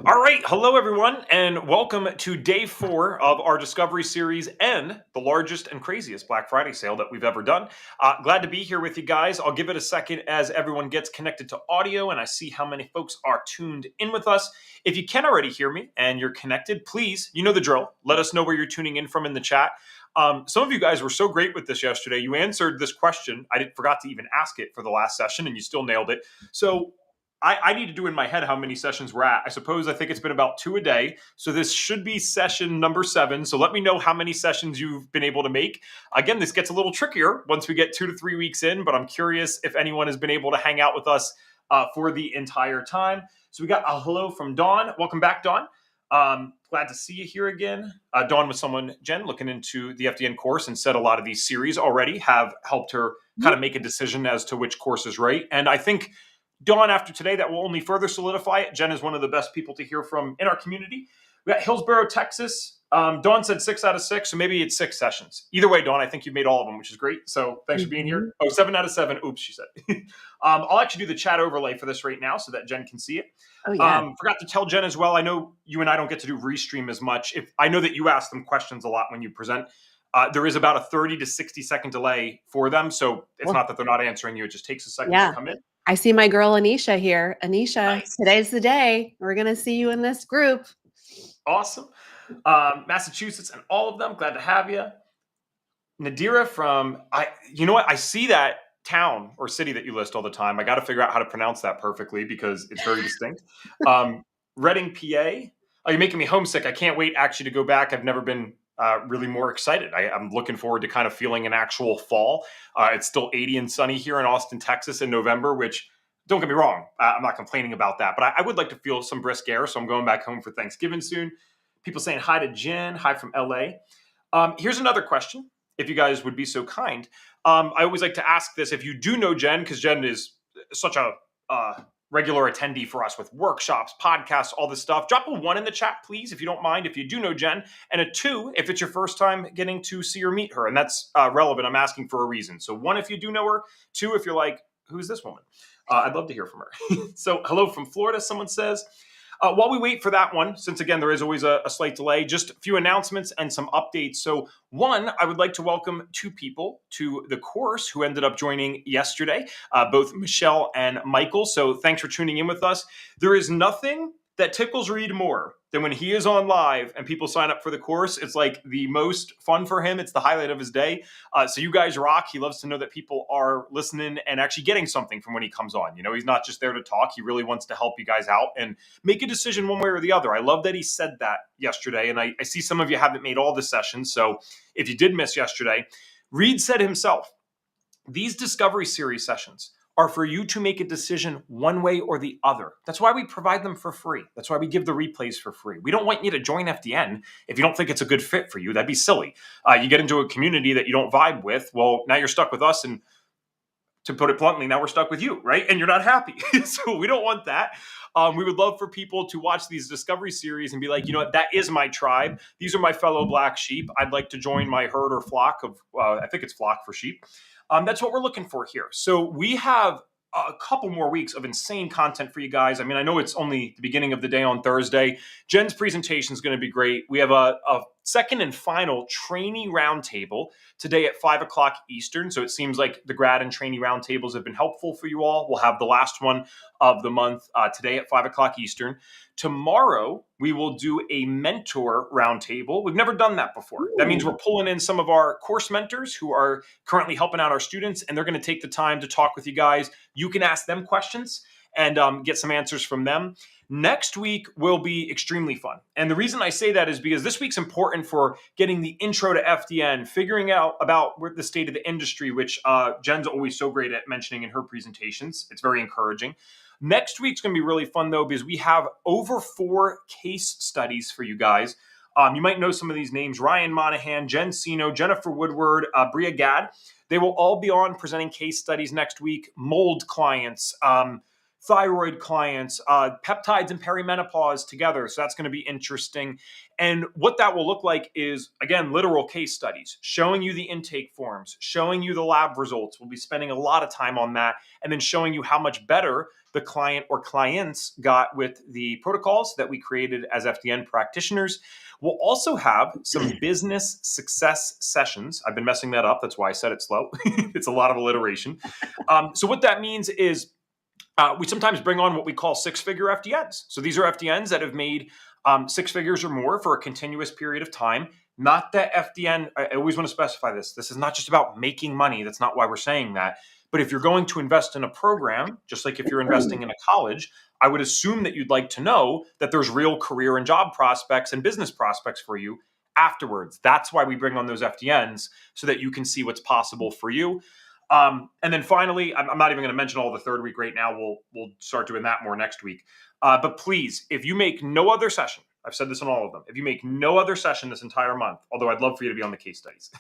All right. Hello, everyone, and welcome to day 4 of our Discovery Series and the largest and craziest Black Friday sale that we've ever done. Glad to be here with you guys. I'll give it a second as everyone gets connected to audio and I see how many folks are tuned in with us. If you can already hear me and you're connected, please, you know the drill. Let us know where you're tuning in from in the chat. Some of you guys were so great with this yesterday. You answered this question. Forgot to even ask it for the last session, and you still nailed it. So I need to do in my head how many sessions we're at. I think it's been about 2 a day. So this should be session number 7. So let me know how many sessions you've been able to make. Again, this gets a little trickier once we get 2 to 3 weeks in, but I'm curious if anyone has been able to hang out with us for the entire time. So we got a hello from Dawn. Welcome back, Dawn. Glad to see you here again. Dawn was someone, Jenn, looking into the FDN course and said a lot of these series already have helped her kind of make a decision as to which course is right. And I think Dawn, after today, that will only further solidify it. Jenn is one of the best people to hear from in our community. We got Hillsboro, Texas. Dawn said 6 out of 6, so maybe it's 6 sessions. Either way, Dawn, I think you've made all of them, which is great. So thanks for being here. Oh, 7 out of 7. Oops, she said. I'll actually do the chat overlay for this right now so that Jenn can see it. Oh, yeah. Forgot to tell Jenn as well. I know you and I don't get to do restream as much. I know that you ask them questions a lot when you present. There is about a 30 to 60 second delay for them. So it's not that they're not answering you. It just takes a second to come in. I see my girl Anisha here. Anisha, Nice. Today's the day. We're going to see you in this group. Awesome. Massachusetts and all of them. Glad to have you. Nadira you know what? I see that town or city that you list all the time. I got to figure out how to pronounce that perfectly because it's very distinct. Reading, PA. Oh, you're making me homesick. I can't wait actually to go back. I've never been really more excited. I'm looking forward to kind of feeling an actual fall. It's still 80 and sunny here in Austin, Texas in November, which don't get me wrong. I'm not complaining about that, but I would like to feel some brisk air. So I'm going back home for Thanksgiving soon. People saying hi to Jenn, hi from LA. Here's another question, if you guys would be so kind. I always like to ask this if you do know Jenn, because Jenn is such a regular attendee for us with workshops, podcasts, all this stuff. Drop a 1 in the chat, please, if you don't mind, if you do know Jenn, and a 2 if it's your first time getting to see or meet her. And that's relevant. I'm asking for a reason. So 1 if you do know her, 2 if you're like, who's this woman? I'd love to hear from her. So hello from Florida, someone says. While we wait for that one, since again, there is always a slight delay, just a few announcements and some updates. So 1, I would like to welcome 2 people to the course who ended up joining yesterday, both Michelle and Michael. So thanks for tuning in with us. There is nothing that tickles Reed more than when he is on live and people sign up for the course. It's like the most fun for him. It's the highlight of his day. So you guys rock. He loves to know that people are listening and actually getting something from when he comes on. You know, he's not just there to talk. He really wants to help you guys out and make a decision one way or the other. I love that he said that yesterday. And I see some of you haven't made all the sessions. So if you did miss yesterday, Reed said himself, these Discovery Series sessions are for you to make a decision one way or the other. That's why we provide them for free. That's why we give the replays for free. We don't want you to join FDN if you don't think it's a good fit for you. That'd be silly. You get into a community that you don't vibe with. Well, now you're stuck with us, and to put it bluntly, now we're stuck with you, right? And you're not happy. So we don't want that. We would love for people to watch these Discovery Series and be like, you know what, that is my tribe. These are my fellow black sheep. I'd like to join my herd or flock of, I think it's flock for sheep. That's what we're looking for here. So we have a couple more weeks of insane content for you guys. I mean, I know it's only the beginning of the day on Thursday. Jenn's presentation is going to be great. We have a second and final trainee roundtable today at 5 o'clock Eastern. So it seems like the grad and trainee roundtables have been helpful for you all. We'll have the last one of the month today at 5 o'clock Eastern. Tomorrow, we will do a mentor roundtable. We've never done that before. That means we're pulling in some of our course mentors who are currently helping out our students, and they're going to take the time to talk with you guys. You can ask them questions and get some answers from them. Next week will be extremely fun. And the reason I say that is because this week's important for getting the intro to FDN, figuring out about the state of the industry, which Jenn's always so great at mentioning in her presentations. It's very encouraging. Next week's going to be really fun, though, because we have over 4 case studies for you guys. You might know some of these names: Ryan Monahan, Jen Sino, Jennifer Woodward, Bria Gadd. They will all be on presenting case studies next week. Mold clients, thyroid clients, peptides and perimenopause together. So that's going to be interesting. And what that will look like is, again, literal case studies, showing you the intake forms, showing you the lab results. We'll be spending a lot of time on that, and then showing you how much better the client or clients got with the protocols that we created as FDN practitioners. We'll also have some business success sessions. I've been messing that up. That's why I said it slow. It's a lot of alliteration. So what that means is we sometimes bring on what we call six-figure FDNs. So these are FDNs that have made six figures or more for a continuous period of time. Not that FDN, I always want to specify this. This is not just about making money. That's not why we're saying that. But if you're going to invest in a program, just like if you're investing in a college, I would assume that you'd like to know that there's real career and job prospects and business prospects for you afterwards. That's why we bring on those FDNs, so that you can see what's possible for you. And then finally, I'm not even going to mention all the third week right now. We'll start doing that more next week. But please, if you make no other session, I've said this on all of them, if you make no other session this entire month, although I'd love for you to be on the case studies,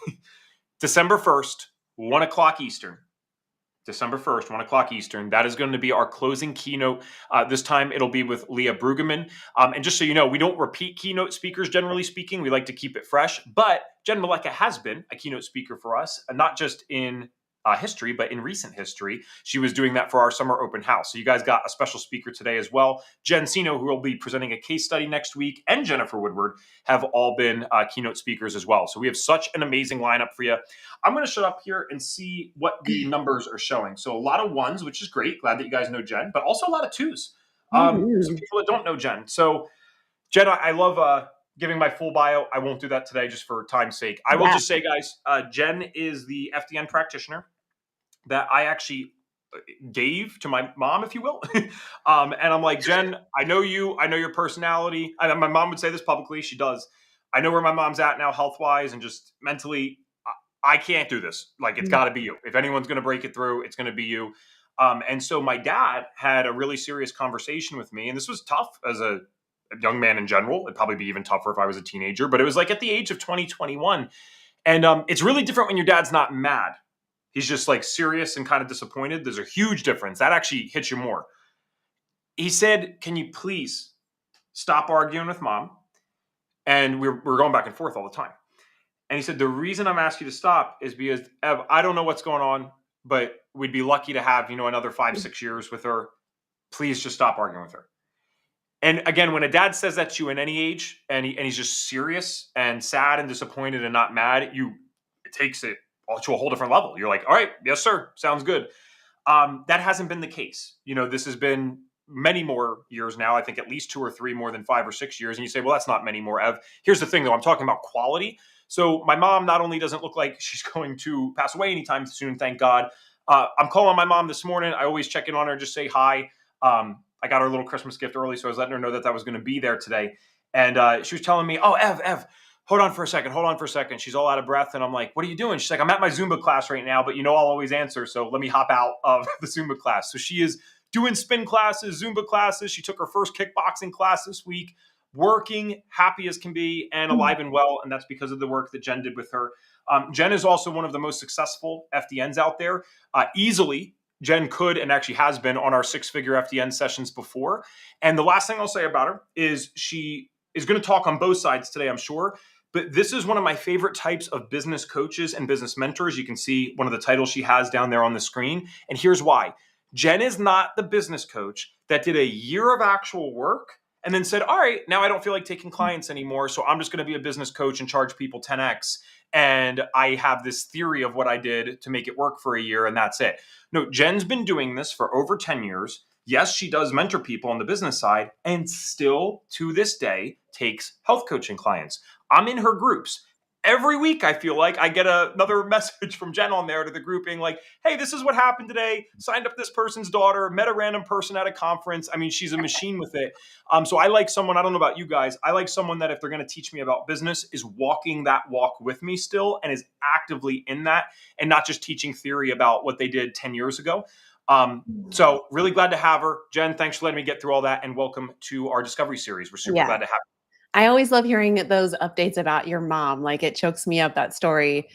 December 1st, 1 o'clock Eastern, December 1st, 1 o'clock Eastern. That is going to be our closing keynote. This time it'll be with Leah Brueggemann. And just so you know, we don't repeat keynote speakers, generally speaking. We like to keep it fresh. But Jenn Malecha has been a keynote speaker for us, not just in history, but in recent history. She was doing that for our summer open house. So you guys got a special speaker today as well. Jen Sino, who will be presenting a case study next week, and Jennifer Woodward have all been keynote speakers as well. So we have such an amazing lineup for you. I'm going to shut up here and see what the numbers are showing. So a lot of ones, which is great. Glad that you guys know Jenn, but also a lot of twos. Some people that don't know Jenn. So Jenn, I love giving my full bio. I won't do that today just for time's sake. I will just say, guys, Jenn is the FDN practitioner that I actually gave to my mom, if you will. And I'm like, Jenn, I know you. I know your personality. My mom would say this publicly. She does. I know where my mom's at now health-wise and just mentally. I can't do this. Like, it's got to be you. If anyone's going to break it through, it's going to be you. And so my dad had a really serious conversation with me. And this was tough as a young man in general. It'd probably be even tougher if I was a teenager. But it was like at the age of 2021. And it's really different when your dad's not mad. He's just like serious and kind of disappointed. There's a huge difference. That actually hits you more. He said, can you please stop arguing with mom? And we're going back and forth all the time. And he said, the reason I'm asking you to stop is because, Ev, I don't know what's going on, but we'd be lucky to have, another 5-6 years with her. Please just stop arguing with her. And again, when a dad says that to you in any age, and he's just serious and sad and disappointed and not mad, it takes it to a whole different level. You're like, all right, yes, sir. Sounds good. That hasn't been the case. This has been many more years now. I think at least 2 or 3 more than 5 or 6 years. And you say, well, that's not many more, Ev. Here's the thing, though. I'm talking about quality. So my mom not only doesn't look like she's going to pass away anytime soon, thank God. I'm calling my mom this morning. I always check in on her, just say hi. I got her a little Christmas gift early, so I was letting her know that was going to be there today. And she was telling me, oh, Ev, hold on for a second. She's all out of breath. And I'm like, what are you doing? She's like, I'm at my Zumba class right now, but I'll always answer. So let me hop out of the Zumba class. So she is doing spin classes, Zumba classes. She took her first kickboxing class this week, working, happy as can be, and alive and well. And that's because of the work that Jenn did with her. Jenn is also one of the most successful FDNs out there. Easily, Jenn could and actually has been on our 6-figure FDN sessions before. And the last thing I'll say about her is she is going to talk on both sides today, I'm sure. But this is one of my favorite types of business coaches and business mentors. You can see one of the titles she has down there on the screen. And here's why. Jenn is not the business coach that did a year of actual work and then said, all right, now I don't feel like taking clients anymore, so I'm just going to be a business coach and charge people 10x. And I have this theory of what I did to make it work for a year, and that's it. No, Jenn's been doing this for over 10 years. Yes, she does mentor people on the business side and still to this day takes health coaching clients. I'm in her groups. Every week, I feel like I get another message from Jenn on there to the group being like, hey, this is what happened today. Signed up this person's daughter, met a random person at a conference. I mean, she's a machine with it. So I like someone, I don't know about you guys, I like someone that if they're going to teach me about business is walking that walk with me still and is actively in that and not just teaching theory about what they did 10 years ago. So really glad to have her. Jenn, thanks for letting me get through all that and welcome to our Discovery Series. We're super glad to have you. I always love hearing those updates about your mom. Like it chokes me up, that story,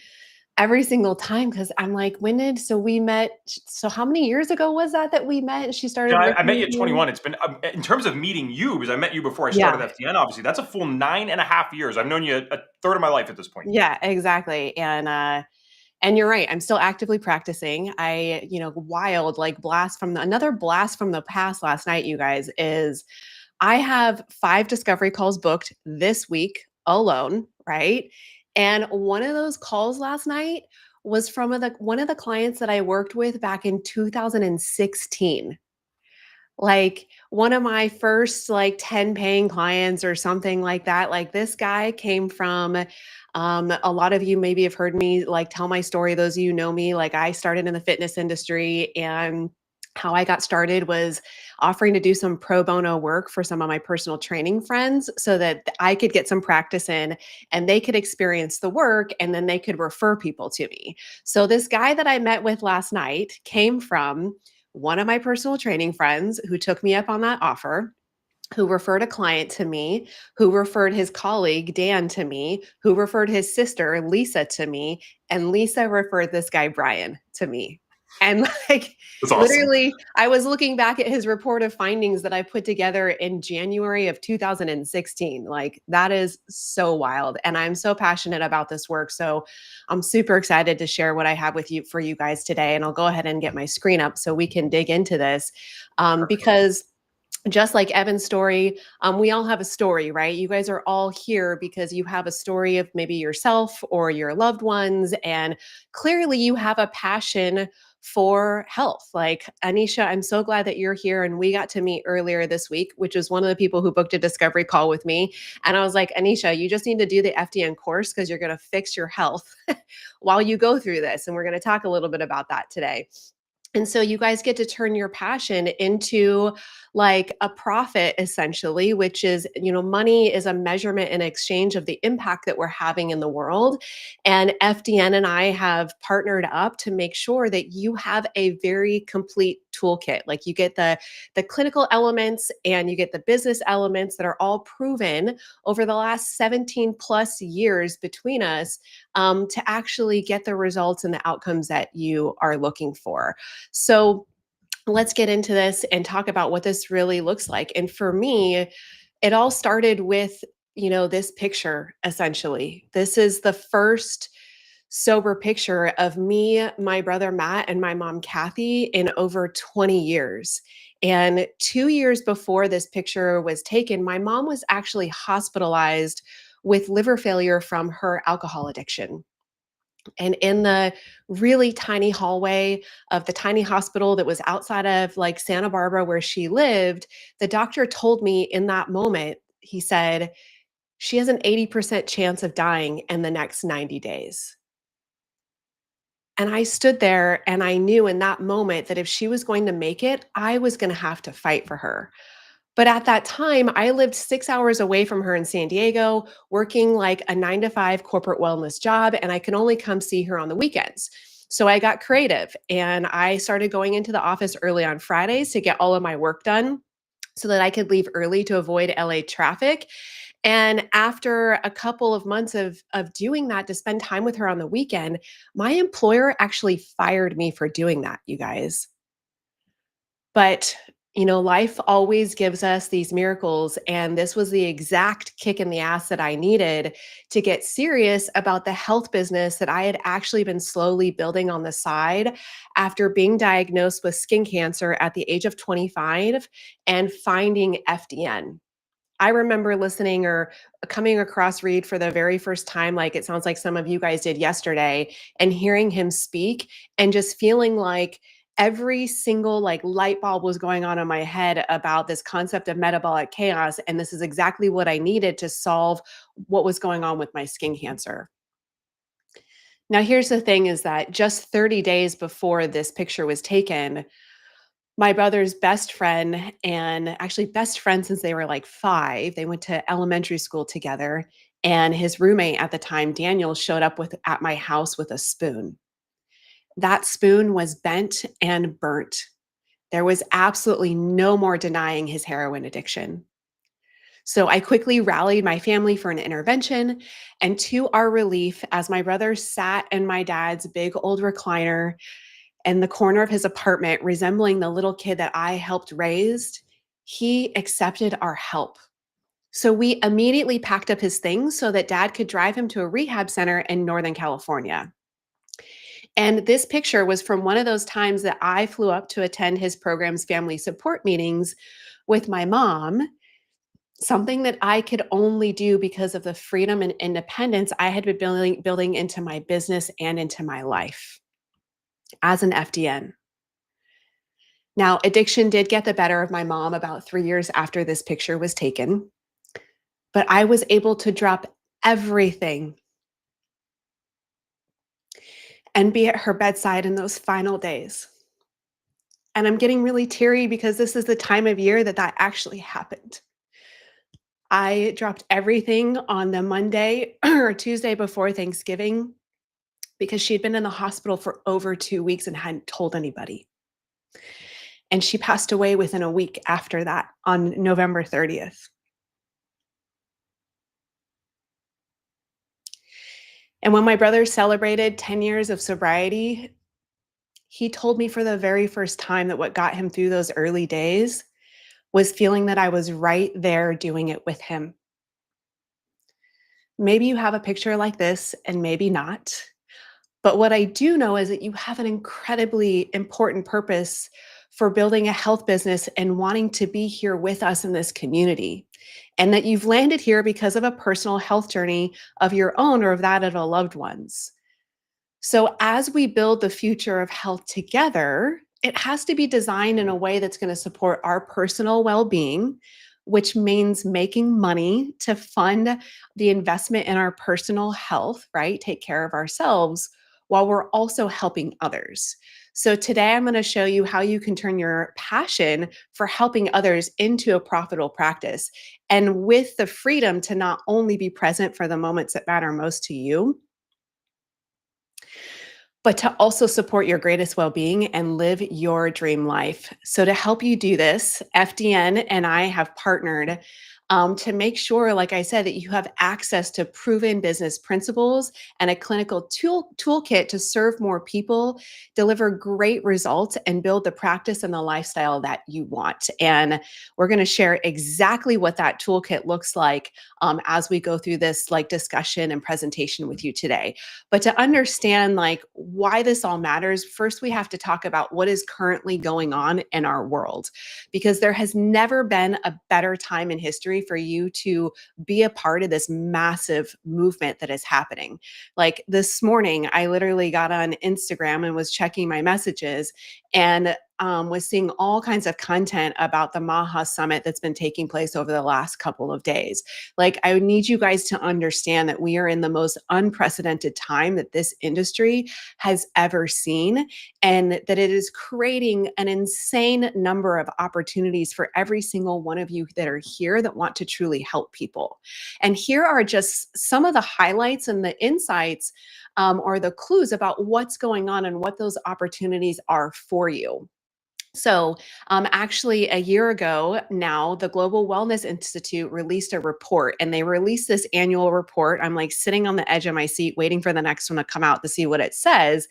every single time. Cause I'm like, so we met, so how many years ago was that we met? She started. Yeah, I met you at 21. It's been, in terms of meeting you, because I met you before I started FDN, obviously, that's a full 9.5 years. I've known you a third of my life at this point. Yeah, exactly. And And you're right, I'm still actively practicing. Wild, like another blast from the past last night, you guys, is I have 5 discovery calls booked this week alone, right? And one of those calls last night was from one of the clients that I worked with back in 2016. Like one of my first like 10 paying clients or something like that. Like this guy came from a lot of you maybe have heard me like tell my story. Those of you know me, like I started in the fitness industry, and how I got started was offering to do some pro bono work for some of my personal training friends so that I could get some practice in and they could experience the work and then they could refer people to me. So this guy that I met with last night came from one of my personal training friends who took me up on that offer, who referred a client to me, who referred his colleague, Dan, to me, who referred his sister, Lisa, to me, and Lisa referred this guy, Brian, to me. And like That's awesome. literally, I was looking back at his report of findings that I put together in January of 2016. Like that is so wild. And I'm so passionate about this work. So I'm super excited to share what I have with you for you guys today. And I'll go ahead and get my screen up so we can dig into this because just like Evan's story, we all have a story, right? You guys are all here because you have a story of maybe yourself or your loved ones. And clearly you have a passion for health. Like Anisha, I'm so glad that you're here. And we got to meet earlier this week, which was one of the people who booked a discovery call with me. And I was like, Anisha, you just need to do the FDN course because you're going to fix your health while you go through this. And we're going to talk a little bit about that today. And so you guys get to turn your passion into like a profit essentially, which is, money is a measurement and exchange of the impact that we're having in the world. And FDN and I have partnered up to make sure that you have a very complete toolkit. Like you get the clinical elements and you get the business elements that are all proven over the last 17 plus years between us to actually get the results and the outcomes that you are looking for. So let's get into this and talk about what this really looks like. And for me, it all started with, this picture essentially. This is the first sober picture of me, my brother Matt, and my mom Kathy in over 20 years. And 2 years before this picture was taken, my mom was actually hospitalized with liver failure from her alcohol addiction. And in the really tiny hallway of the tiny hospital that was outside of like Santa Barbara where she lived, the doctor told me in that moment, he said, she has an 80% chance of dying in the next 90 days. And I stood there and I knew in that moment that if she was going to make it, I was going to have to fight for her. But at that time, I lived 6 hours away from her in San Diego, working like a 9 to 5 corporate wellness job, and I could only come see her on the weekends. So I got creative and I started going into the office early on Fridays to get all of my work done so that I could leave early to avoid LA traffic. And after a couple of months of doing that to spend time with her on the weekend, my employer actually fired me for doing that, you guys. But, life always gives us these miracles. And this was the exact kick in the ass that I needed to get serious about the health business that I had actually been slowly building on the side after being diagnosed with skin cancer at the age of 25 and finding FDN. I remember listening or coming across Reed for the very first time, like it sounds like some of you guys did yesterday, and hearing him speak and just feeling like every single like light bulb was going on in my head about this concept of metabolic chaos. And this is exactly what I needed to solve what was going on with my skin cancer. Now, here's the thing is that just 30 days before this picture was taken, my brother's best friend, and actually best friend since they were like 5, they went to elementary school together. And his roommate at the time, Daniel, showed up at my house with a spoon. That spoon was bent and burnt. There was absolutely no more denying his heroin addiction. So I quickly rallied my family for an intervention. And to our relief, as my brother sat in my dad's big old recliner in the corner of his apartment, resembling the little kid that I helped raise, he accepted our help. So we immediately packed up his things so that dad could drive him to a rehab center in Northern California. And this picture was from one of those times that I flew up to attend his program's family support meetings with my mom, something that I could only do because of the freedom and independence I had been building into my business and into my life as an FDN. Now, addiction did get the better of my mom about 3 years after this picture was taken, but I was able to drop everything and be at her bedside in those final days. And I'm getting really teary because this is the time of year that that actually happened. I dropped everything on the Monday or Tuesday before Thanksgiving because she had been in the hospital for over 2 weeks and hadn't told anybody. And she passed away within a week after that on November 30th. And when my brother celebrated 10 years of sobriety, he told me for the very first time that what got him through those early days was feeling that I was right there doing it with him. Maybe you have a picture like this and maybe not. But what I do know is that you have an incredibly important purpose for building a health business and wanting to be here with us in this community. And that you've landed here because of a personal health journey of your own or of that of a loved one's. So, as we build the future of health together, it has to be designed in a way that's going to support our personal well being, which means making money to fund the investment in our personal health, right? Take care of ourselves while we're also helping others. So, today I'm going to show you how you can turn your passion for helping others into a profitable practice. And with the freedom to not only be present for the moments that matter most to you, but to also support your greatest well-being and live your dream life. So to help you do this, FDN and I have partnered to make sure, like I said, that you have access to proven business principles and a clinical toolkit to serve more people, deliver great results, and build the practice and the lifestyle that you want. And we're going to share exactly what that toolkit looks like as we go through this like discussion and presentation with you today. But to understand like why this all matters, first we have to talk about what is currently going on in our world, because there has never been a better time in history for you to be a part of this massive movement that is happening. Like this morning, I literally got on Instagram and was checking my messages and was seeing all kinds of content about the Maha Summit that's been taking place over the last couple of days. Like, I need you guys to understand that we are in the most unprecedented time that this industry has ever seen, and that it is creating an insane number of opportunities for every single one of you that are here that want to truly help people. And here are just some of the highlights and the insights or the clues about what's going on and what those opportunities are for you. So, actually, a year ago now, the Global Wellness Institute released a report, and they released this annual report. I'm like sitting on the edge of my seat waiting for the next one to come out to see what it says.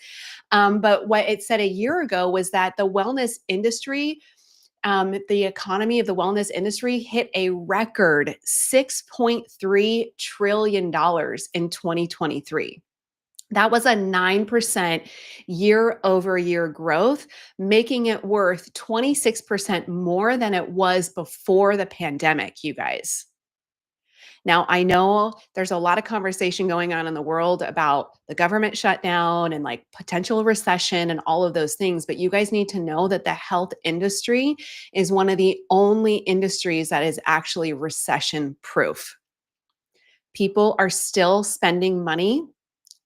But what it said a year ago was that the wellness industry, the economy of the wellness industry hit a record $6.3 trillion in 2023. That was a 9% year over year growth, making it worth 26% more than it was before the pandemic, you guys. Now, I know there's a lot of conversation going on in the world about the government shutdown and like potential recession and all of those things, but you guys need to know that the health industry is one of the only industries that is actually recession proof. People are still spending money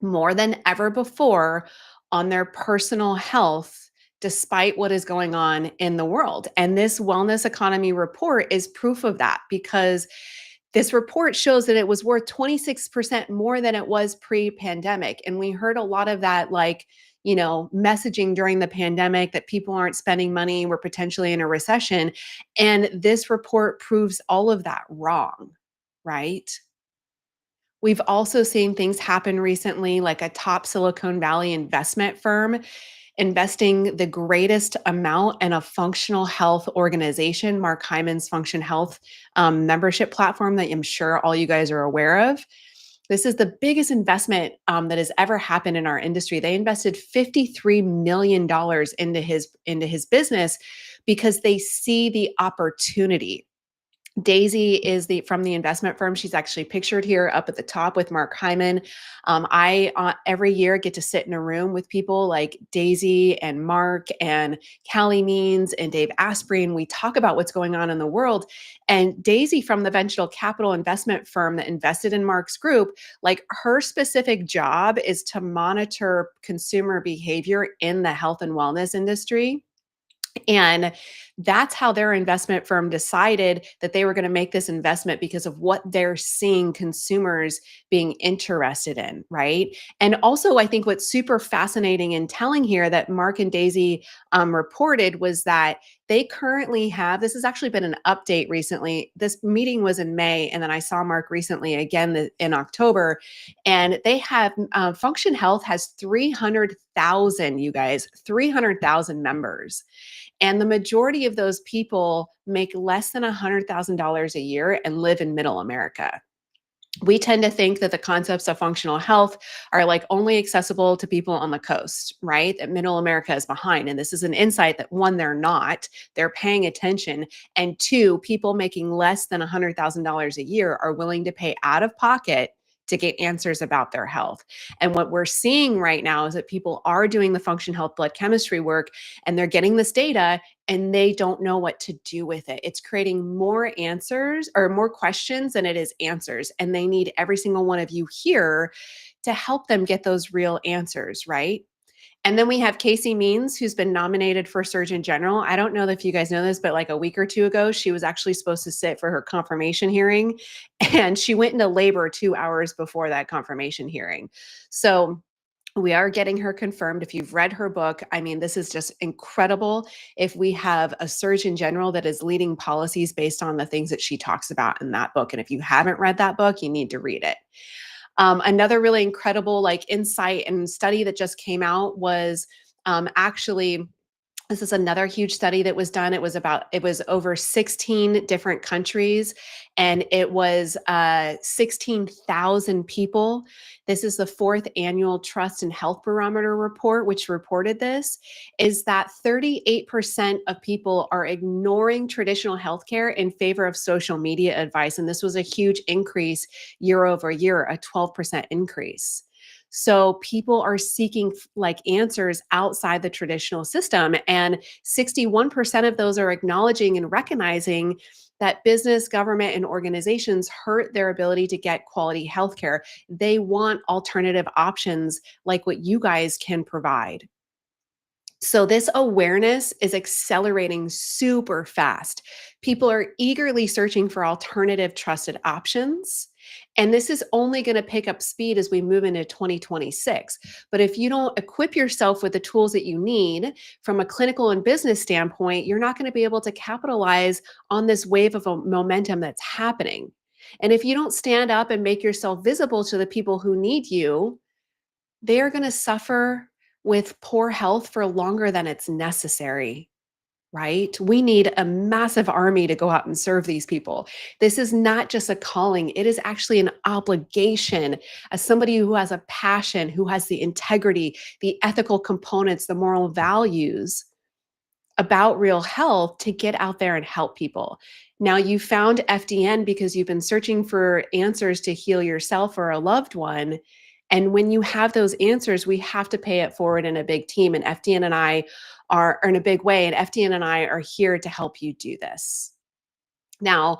more than ever before on their personal health, despite what is going on in the world. And this wellness economy report is proof of that, because this report shows that it was worth 26% more than it was pre-pandemic. And we heard a lot of that, like, messaging during the pandemic that people aren't spending money, we're potentially in a recession. And this report proves all of that wrong, right? We've also seen things happen recently, like a top Silicon Valley investment firm investing the greatest amount in a functional health organization, Mark Hyman's Function Health membership platform that I'm sure all you guys are aware of. This is the biggest investment that has ever happened in our industry. They invested $53 million into his business because they see the opportunity. Daisy is from the investment firm. She's actually pictured here up at the top with Mark Hyman. I every year get to sit in a room with people like Daisy and Mark and Callie Means and Dave Asprey, and we talk about what's going on in the world. And Daisy from the venture capital investment firm that invested in Mark's group, like her specific job is to monitor consumer behavior in the health and wellness industry. And that's how their investment firm decided that they were going to make this investment, because of what they're seeing consumers being interested in, right? And also, I think what's super fascinating and telling here that Mark and Daisy reported was that they currently have, this has actually been an update recently. This meeting was in May, and then I saw Mark recently again in October, and they have, Function Health has 300,000, you guys, 300,000 members. And the majority of those people make less than $100,000 a year and live in middle America. We tend to think that the concepts of functional health are like only accessible to people on the coast, right? That middle America is behind. And this is an insight that, one, they're not, they're paying attention. And two, people making less than $100,000 a year are willing to pay out of pocket to get answers about their health. And what we're seeing right now is that people are doing the function health blood chemistry work, and they're getting this data and they don't know what to do with it. It's creating more answers or more questions than it is answers. And they need every single one of you here to help them get those real answers, right? And then we have Casey Means, who's been nominated for Surgeon General. I don't know if you guys know this, but like a week or two ago, she was actually supposed to sit for her confirmation hearing, and she went into labor 2 hours before that confirmation hearing. So we are getting her confirmed. If you've read her book, I mean, this is just incredible. If we have a Surgeon General that is leading policies based on the things that she talks about in that book. And if you haven't read that book, you need to read it. Another really incredible like insight and study that just came out was actually, this is another huge study that was done. It was over 16 different countries, and it was 16,000 people. This is the 4th annual Trust and Health Barometer report, which reported this, is that 38% of people are ignoring traditional healthcare in favor of social media advice. And this was a huge increase year over year, a 12% increase. So people are seeking like answers outside the traditional system. And 61% of those are acknowledging and recognizing that business, government, and organizations hurt their ability to get quality healthcare. They want alternative options like what you guys can provide. So this awareness is accelerating super fast. People are eagerly searching for alternative trusted options. And this is only going to pick up speed as we move into 2026. But if you don't equip yourself with the tools that you need from a clinical and business standpoint, you're not going to be able to capitalize on this wave of momentum that's happening. And if you don't stand up and make yourself visible to the people who need you, they are going to suffer with poor health for longer than it's necessary, right? We need a massive army to go out and serve these people. This is not just a calling, it is actually an obligation as somebody who has a passion, who has the integrity, the ethical components, the moral values about real health, to get out there and help people. Now, you found FDN because you've been searching for answers to heal yourself or a loved one. And when you have those answers, we have to pay it forward in a big team. And FDN and I are in a big way. And FDN and I are here to help you do this. Now,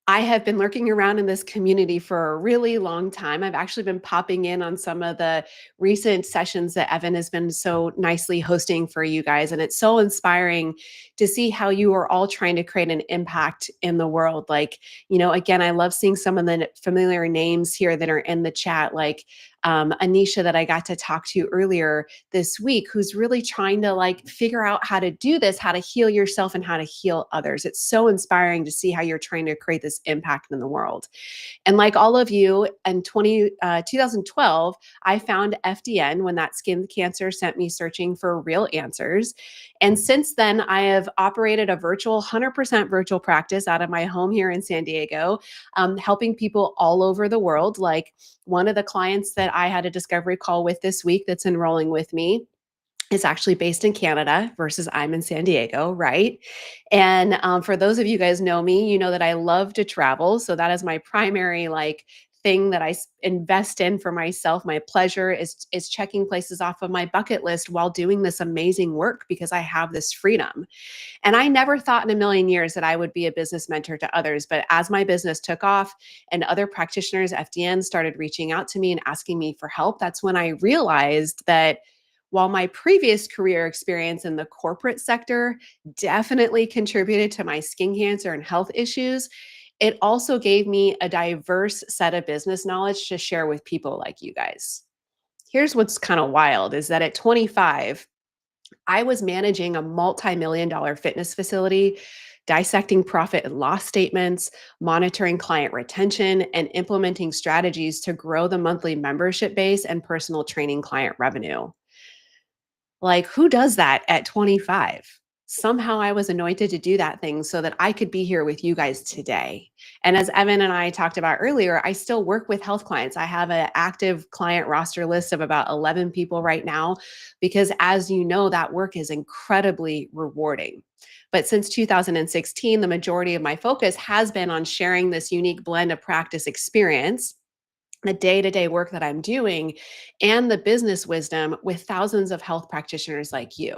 I have been lurking around in this community for a really long time. I've actually been popping in on some of the recent sessions that Evan has been so nicely hosting for you guys. And it's so inspiring to see how you are all trying to create an impact in the world. Like, you know, again, I love seeing some of the familiar names here that are in the chat, like Anisha that I got to talk to earlier this week, who's really trying to like figure out how to do this, how to heal yourself and how to heal others. It's so inspiring to see how you're trying to create this impact in the world. And like all of you, in 2012, I found FDN when that skin cancer sent me searching for real answers. And since then, I have operated a 100% virtual practice out of my home here in San Diego, helping people all over the world. Like one of the clients that I had a discovery call with this week that's enrolling with me is actually based in Canada versus I'm in San Diego, right? And for those of you guys know me, you know that I love to travel. So that is my primary thing that I invest in for myself. My pleasure is checking places off of my bucket list while doing this amazing work because I have this freedom. And I never thought in a million years that I would be a business mentor to others. But as my business took off and other practitioners, FDNs started reaching out to me and asking me for help, that's when I realized that while my previous career experience in the corporate sector definitely contributed to my skin cancer and health issues, it also gave me a diverse set of business knowledge to share with people like you guys. Here's what's kind of wild is that at 25, I was managing a multi-million dollar fitness facility, dissecting profit and loss statements, monitoring client retention, and implementing strategies to grow the monthly membership base and personal training client revenue. Like, who does that at 25? Somehow I was anointed to do that thing so that I could be here with you guys today. And as Evan and I talked about earlier, I still work with health clients. I have an active client roster list of about 11 people right now, because as you know, that work is incredibly rewarding. But since 2016, the majority of my focus has been on sharing this unique blend of practice experience, the day-to-day work that I'm doing, and the business wisdom with thousands of health practitioners like you.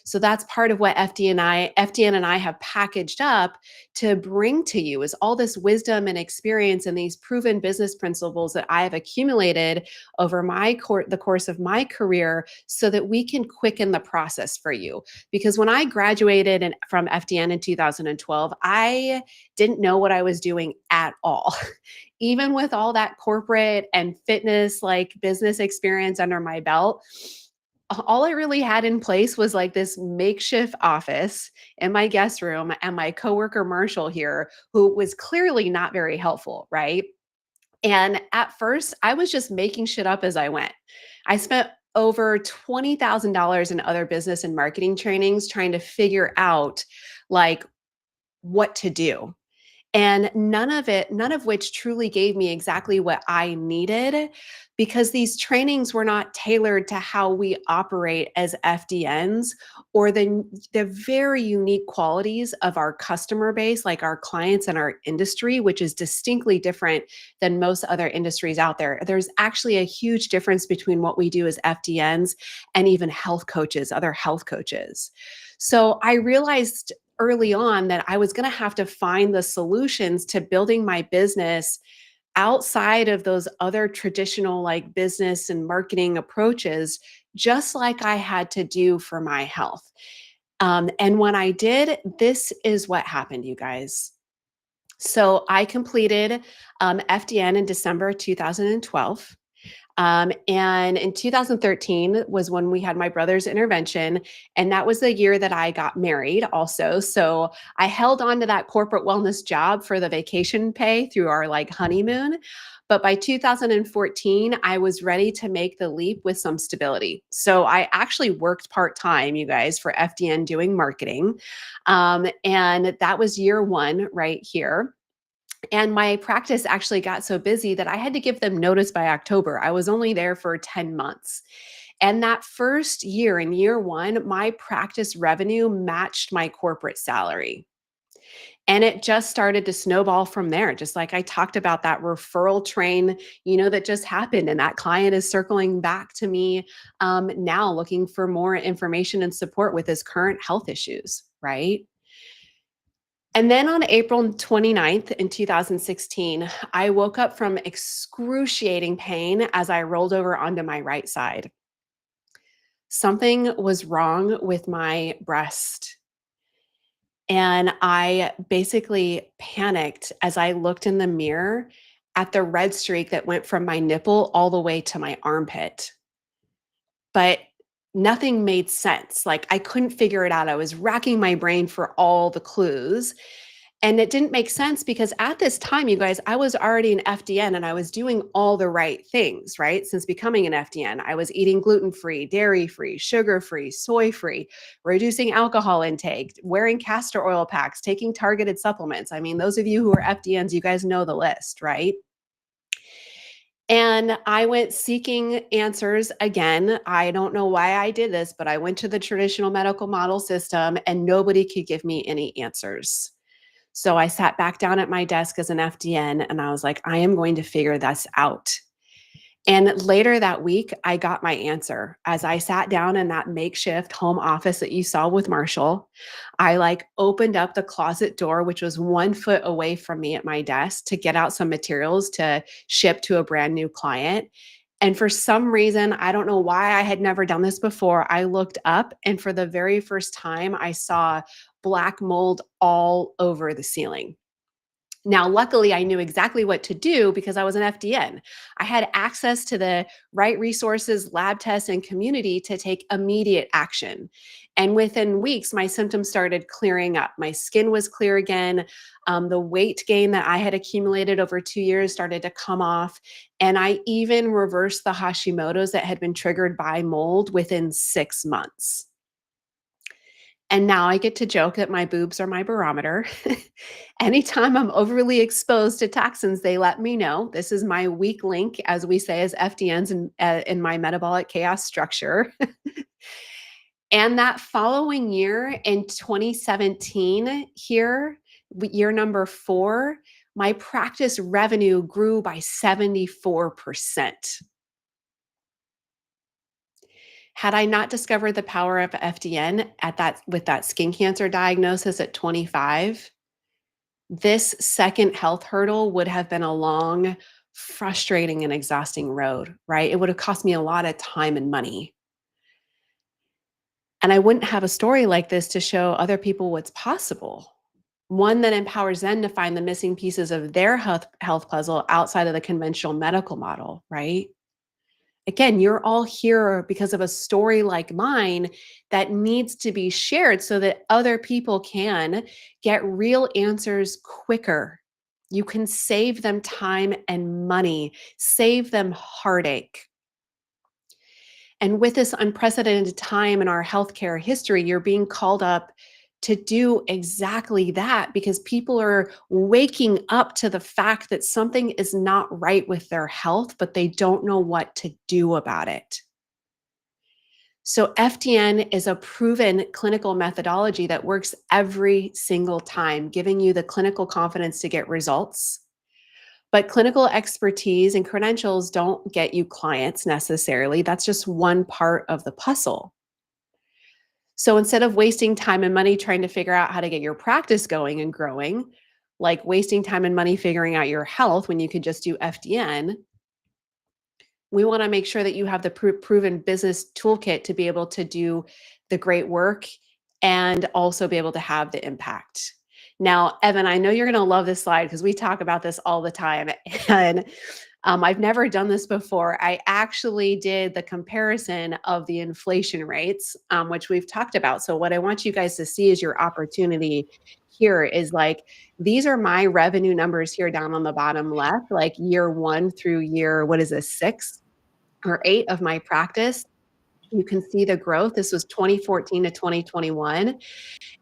So that's part of what FDN and I have packaged up to bring to you is all this wisdom and experience and these proven business principles that I have accumulated over the course of my career so that we can quicken the process for you. Because when I graduated from FDN in 2012, I didn't know what I was doing at all. Even with all that corporate and fitness business experience under my belt, all I really had in place was like this makeshift office in my guest room and my coworker Marshall here, who was clearly not very helpful, right? And at first, I was just making shit up as I went. I spent over $20,000 in other business and marketing trainings trying to figure out like what to do. And none of which truly gave me exactly what I needed, because these trainings were not tailored to how we operate as FDNs or the very unique qualities of our customer base, like our clients and our industry, which is distinctly different than most other industries out there. There's actually a huge difference between what we do as FDNs and even health coaches, other health coaches. So I realized early on that I was going to have to find the solutions to building my business outside of those other traditional business and marketing approaches, just like I had to do for my health. And when I did, this is what happened, you guys. So I completed FDN in December 2012. And in 2013 was when we had my brother's intervention. And that was the year that I got married also. So I held on to that corporate wellness job for the vacation pay through our honeymoon. But by 2014, I was ready to make the leap with some stability. So I actually worked part-time, you guys, for FDN doing marketing. And that was year one right here. And my practice actually got so busy that I had to give them notice by October. I was only there for 10 months. And that first year, in year one, my practice revenue matched my corporate salary. And it just started to snowball from there. Just like I talked about that referral train, that just happened. And that client is circling back to me now looking for more information and support with his current health issues, right? And then on April 29th in 2016, I woke up from excruciating pain as I rolled over onto my right side. Something was wrong with my breast. And I basically panicked as I looked in the mirror at the red streak that went from my nipple all the way to my armpit. But nothing made sense. I couldn't figure it out. I was racking my brain for all the clues. And it didn't make sense because at this time, you guys, I was already an FDN and I was doing all the right things, right? Since becoming an FDN, I was eating gluten-free, dairy-free, sugar-free, soy-free, reducing alcohol intake, wearing castor oil packs, taking targeted supplements. I mean, those of you who are FDNs, you guys know the list, right? And I went seeking answers again. I don't know why I did this, but I went to the traditional medical model system and nobody could give me any answers. So I sat back down at my desk as an FDN and I was like, I am going to figure this out. And later that week, I got my answer. As I sat down in that makeshift home office that you saw with Marshall, I like opened up the closet door, which was 1 foot away from me at my desk, to get out some materials to ship to a brand new client. And for some reason, I don't know why I had never done this before, I looked up and for the very first time, I saw black mold all over the ceiling. Now, luckily, I knew exactly what to do because I was an FDN. I had access to the right resources, lab tests, and community to take immediate action. And within weeks, my symptoms started clearing up. My skin was clear again. The weight gain that I had accumulated over 2 years started to come off. And I even reversed the Hashimoto's that had been triggered by mold within 6 months. And now I get to joke that my boobs are my barometer. Anytime I'm overly exposed to toxins, they let me know. This is my weak link, as we say as FDNs in my metabolic chaos structure. And that following year in 2017, here, year number 4, my practice revenue grew by 74%. Had I not discovered the power of FDN with that skin cancer diagnosis at 25, this second health hurdle would have been a long, frustrating, and exhausting road, right? It would have cost me a lot of time and money. And I wouldn't have a story like this to show other people what's possible. One that empowers them to find the missing pieces of their health puzzle outside of the conventional medical model, right? Again, you're all here because of a story like mine that needs to be shared so that other people can get real answers quicker. You can save them time and money, save them heartache. And with this unprecedented time in our healthcare history, you're being called up to do exactly that because people are waking up to the fact that something is not right with their health, but they don't know what to do about it. So, FDN is a proven clinical methodology that works every single time, giving you the clinical confidence to get results. But clinical expertise and credentials don't get you clients necessarily. That's just one part of the puzzle. So instead of wasting time and money trying to figure out how to get your practice going and growing, like wasting time and money figuring out your health when you could just do FDN, we want to make sure that you have the proven business toolkit to be able to do the great work and also be able to have the impact. Now, Evan, I know you're going to love this slide because we talk about this all the time. And I've never done this before. I actually did the comparison of the inflation rates, which we've talked about. So what I want you guys to see is your opportunity here is like, these are my revenue numbers here down on the bottom left, like year 1 through year, what is this, 6 or 8 of my practice. You can see the growth. This was 2014 to 2021.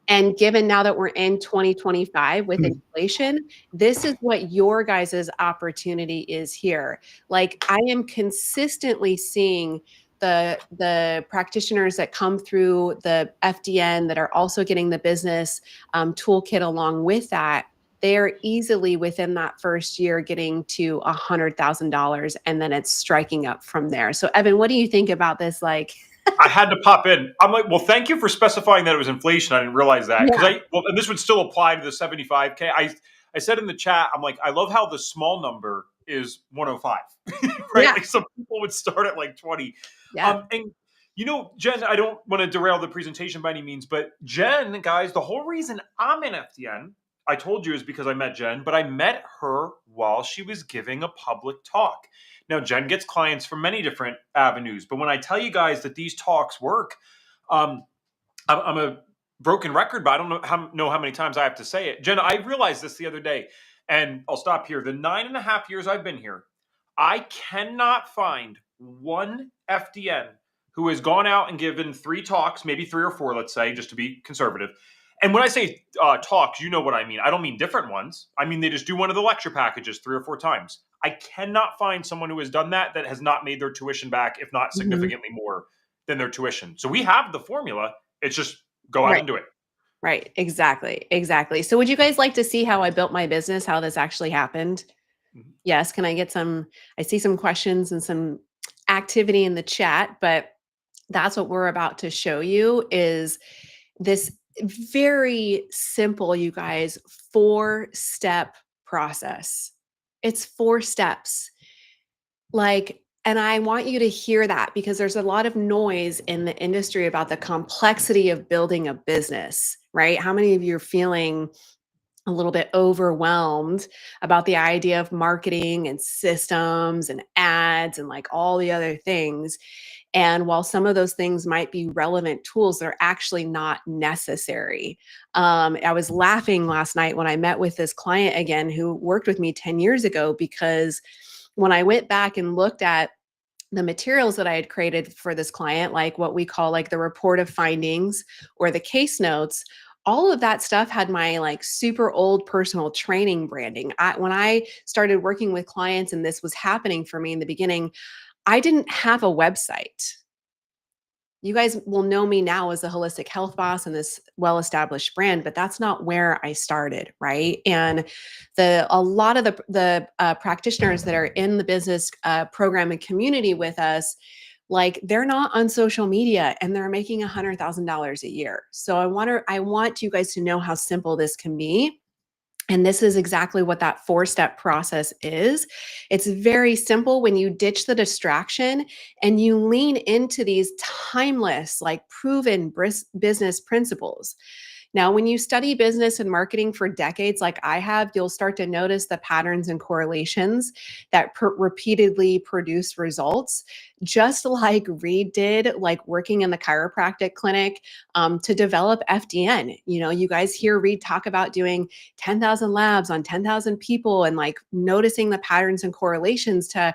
And given now that we're in 2025 with inflation, this is what your guys' opportunity is here. Like I am consistently seeing the practitioners that come through the FDN that are also getting the business toolkit along with that. They are easily within that first year getting to $100,000 and then it's striking up from there. So Evan, what do you think about this? Like, I had to pop in. I'm like, well, thank you for specifying that it was inflation. I didn't realize that because yeah, and this would still apply to the 75K. I said in the chat, I'm like, I love how the small number is 105, right? yeah, Like some people would start at like 20. yeah. And Jen, I don't want to derail the presentation by any means, but Jen, guys, the whole reason I'm in FDN, I told you, is because I met Jen, but I met her while she was giving a public talk. Now, Jen gets clients from many different avenues, but when I tell you guys that these talks work, I'm a broken record, but I don't know how many times I have to say it. Jenna, I realized this the other day, and I'll stop here. The 9.5 years I've been here, I cannot find one FDN who has gone out and given 3 talks, maybe 3 or 4, let's say, just to be conservative. And when I say talks, you know what I mean. I don't mean different ones. I mean they just do one of the lecture packages 3 or 4 times. I cannot find someone who has done that has not made their tuition back, if not Mhm. significantly more than their tuition. So we have the formula. It's just go out Right. and do it. Right. Exactly. Exactly. So would you guys like to see how I built my business, how this actually happened? Mhm. Yes. Can I get some? I see some questions and some activity in the chat, but that's what we're about to show you is this very simple, you guys, 4-step process. It's 4 steps. Like, and I want you to hear that because there's a lot of noise in the industry about the complexity of building a business, right? How many of you are feeling a little bit overwhelmed about the idea of marketing and systems and ads and like all the other things? And while some of those things might be relevant tools, they're actually not necessary. I was laughing last night when I met with this client again who worked with me 10 years ago because when I went back and looked at the materials that I had created for this client, like what we call like the report of findings or the case notes, all of that stuff had my like super old personal training branding. When I started working with clients and this was happening for me in the beginning, I didn't have a website. You guys will know me now as a holistic health boss and this well-established brand, but that's not where I started, right? And a lot of the practitioners that are in the business program and community with us, like they're not on social media and they're making $100,000 a year. So I want you guys to know how simple this can be. And this is exactly what that 4-step process is. It's very simple when you ditch the distraction and you lean into these timeless, like proven business principles. Now, when you study business and marketing for decades, like I have, you'll start to notice the patterns and correlations that repeatedly produce results, just like Reed did, like working in the chiropractic clinic to develop FDN. You know, you guys hear Reed talk about doing 10,000 labs on 10,000 people and like noticing the patterns and correlations to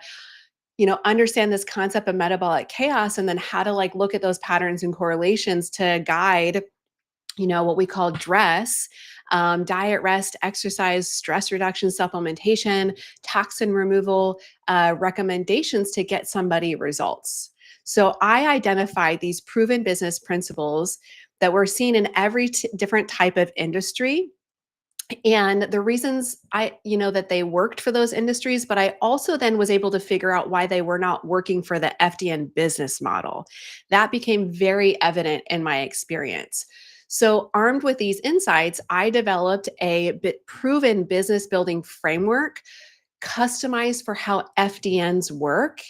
understand this concept of metabolic chaos and then how to like look at those patterns and correlations to guide what we call dress, diet, rest, exercise, stress reduction, supplementation, toxin removal recommendations to get somebody results. So I identified these proven business principles that we're seeing in every different type of industry. And the reasons that they worked for those industries, but I also then was able to figure out why they were not working for the FDN business model. That became very evident in my experience. So, armed with these insights, I developed a proven business building framework customized for how FDNs work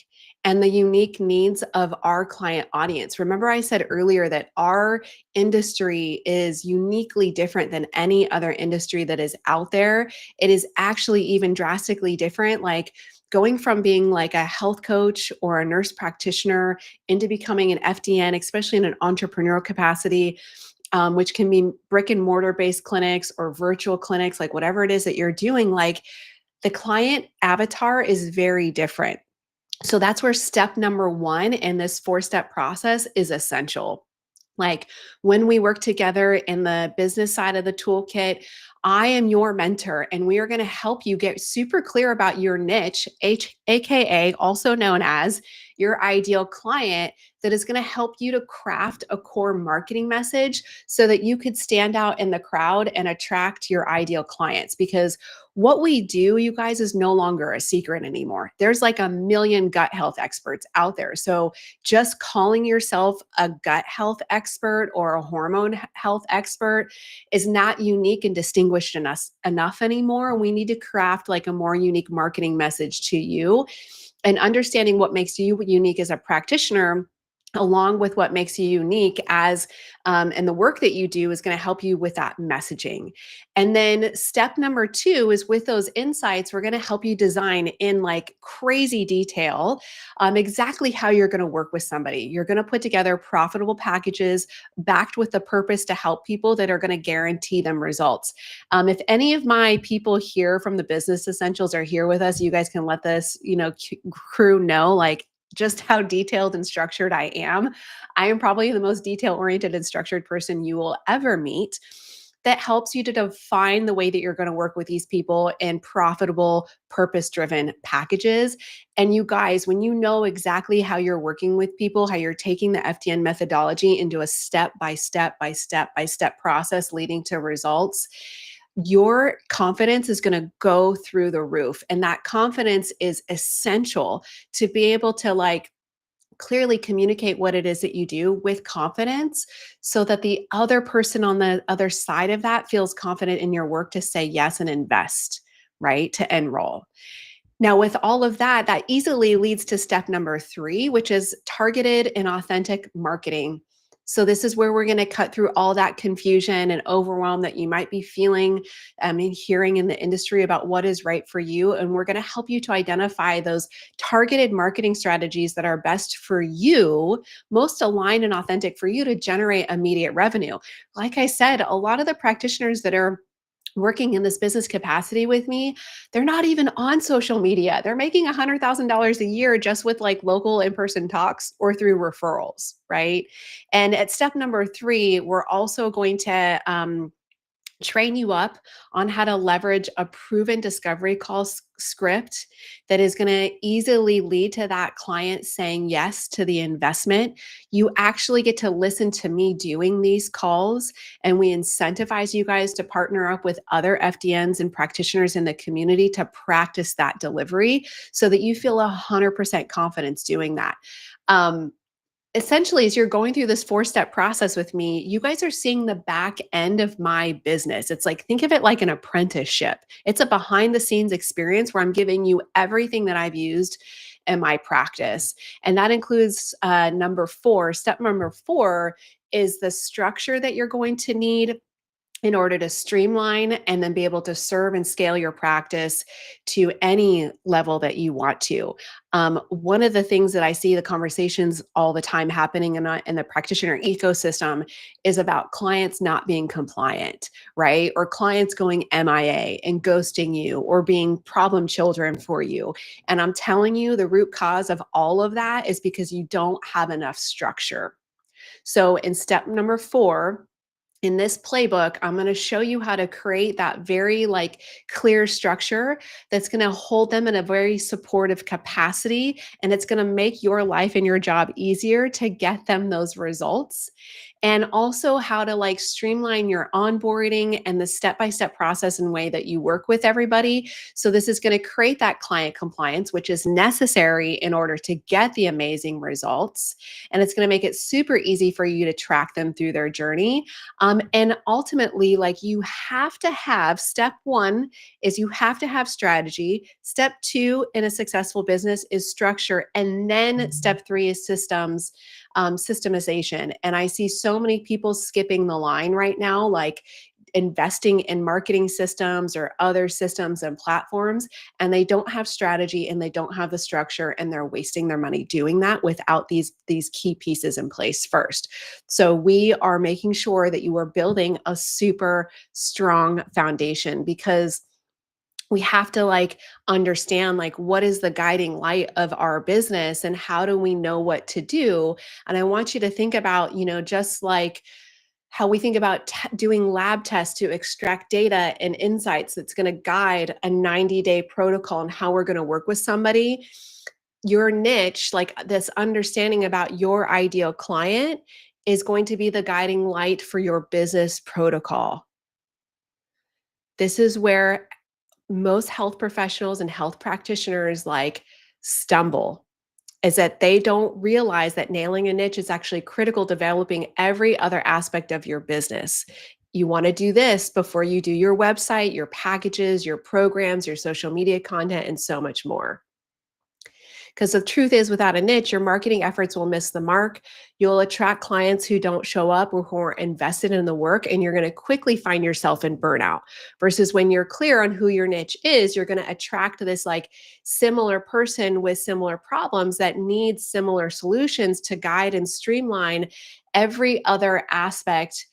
and the unique needs of our client audience. Remember, I said earlier that our industry is uniquely different than any other industry that is out there. It is actually even drastically different. Like, going from being like a health coach or a nurse practitioner into becoming an FDN, especially in an entrepreneurial capacity, which can be brick and mortar based clinics or virtual clinics, like whatever it is that you're doing, like the client avatar is very different. So that's where step number 1 in this 4-step process is essential. Like when we work together in the business side of the toolkit, I am your mentor and we are going to help you get super clear about your niche, AKA also known as your ideal client, that is going to help you to craft a core marketing message so that you could stand out in the crowd and attract your ideal clients. Because what we do, you guys, is no longer a secret anymore. There's like a million gut health experts out there. So just calling yourself a gut health expert or a hormone health expert is not unique and distinguished enough anymore. We need to craft like a more unique marketing message to you, and understanding what makes you unique as a practitioner along with what makes you unique and the work that you do is going to help you with that messaging. And then step number 2 is with those insights, we're going to help you design in like crazy detail exactly how you're going to work with somebody. You're going to put together profitable packages backed with the purpose to help people that are going to guarantee them results. If any of my people here from the Business Essentials are here with us, you guys can let this, crew know, like, just how detailed and structured I am. I am probably the most detail-oriented and structured person you will ever meet. That helps you to define the way that you're going to work with these people in profitable, purpose-driven packages. And you guys, when you know exactly how you're working with people, how you're taking the FDN methodology into a step-by-step process leading to results, your confidence is going to go through the roof. And that confidence is essential to be able to like clearly communicate what it is that you do with confidence so that the other person on the other side of that feels confident in your work to say yes and invest, right? To enroll. Now, with all of that, that easily leads to step number 3, which is targeted and authentic marketing. So this is where we're going to cut through all that confusion and overwhelm that you might be feeling and hearing in the industry about what is right for you. And we're going to help you to identify those targeted marketing strategies that are best for you, most aligned and authentic for you to generate immediate revenue. Like I said, a lot of the practitioners that are working in this business capacity with me, they're not even on social media. They're making $100,000 a year just with like local in-person talks or through referrals, right? And at step number 3, we're also going to train you up on how to leverage a proven discovery call script that is going to easily lead to that client saying yes to the investment. You actually get to listen to me doing these calls, and we incentivize you guys to partner up with other FDNs and practitioners in the community to practice that delivery so that you feel 100% confidence doing that. Essentially, as you're going through this 4-step process with me, you guys are seeing the back end of my business. It's like, think of it like an apprenticeship. It's a behind the scenes experience where I'm giving you everything that I've used in my practice. And that includes number 4. Step number 4 is the structure that you're going to need in order to streamline and then be able to serve and scale your practice to any level that you want to. One of the things that I see the conversations all the time happening in the practitioner ecosystem is about clients not being compliant, right? Or clients going MIA and ghosting you or being problem children for you. And I'm telling you, the root cause of all of that is because you don't have enough structure. So in step number 4, in this playbook, I'm going to show you how to create that very like clear structure that's going to hold them in a very supportive capacity. And it's going to make your life and your job easier to get them those results. And also how to like streamline your onboarding and the step-by-step process and way that you work with everybody. So this is going to create that client compliance, which is necessary in order to get the amazing results. And it's going to make it super easy for you to track them through their journey. And ultimately, like you have to have step 1 is you have to have strategy. Step 2 in a successful business is structure. And then step 3 is systems, systemization. And I see so many people skipping the line right now, like investing in marketing systems or other systems and platforms, and they don't have strategy and they don't have the structure, and they're wasting their money doing that without these key pieces in place first. So we are making sure that you are building a super strong foundation, because we have to like understand like what is the guiding light of our business and how do we know what to do. And I want you to think about, just like how we think about doing lab tests to extract data and insights that's going to guide a 90-day protocol and how we're going to work with somebody. Your niche, like this understanding about your ideal client, is going to be the guiding light for your business protocol. This is where most health professionals and health practitioners like stumble, is that they don't realize that nailing a niche is actually critical to developing every other aspect of your business. You want to do this before you do your website, your packages, your programs, your social media content, and so much more. Because the truth is, without a niche, your marketing efforts will miss the mark. You'll attract clients who don't show up or who are invested in the work, and you're going to quickly find yourself in burnout. Versus when you're clear on who your niche is, you're going to attract this like similar person with similar problems that needs similar solutions to guide and streamline every other aspect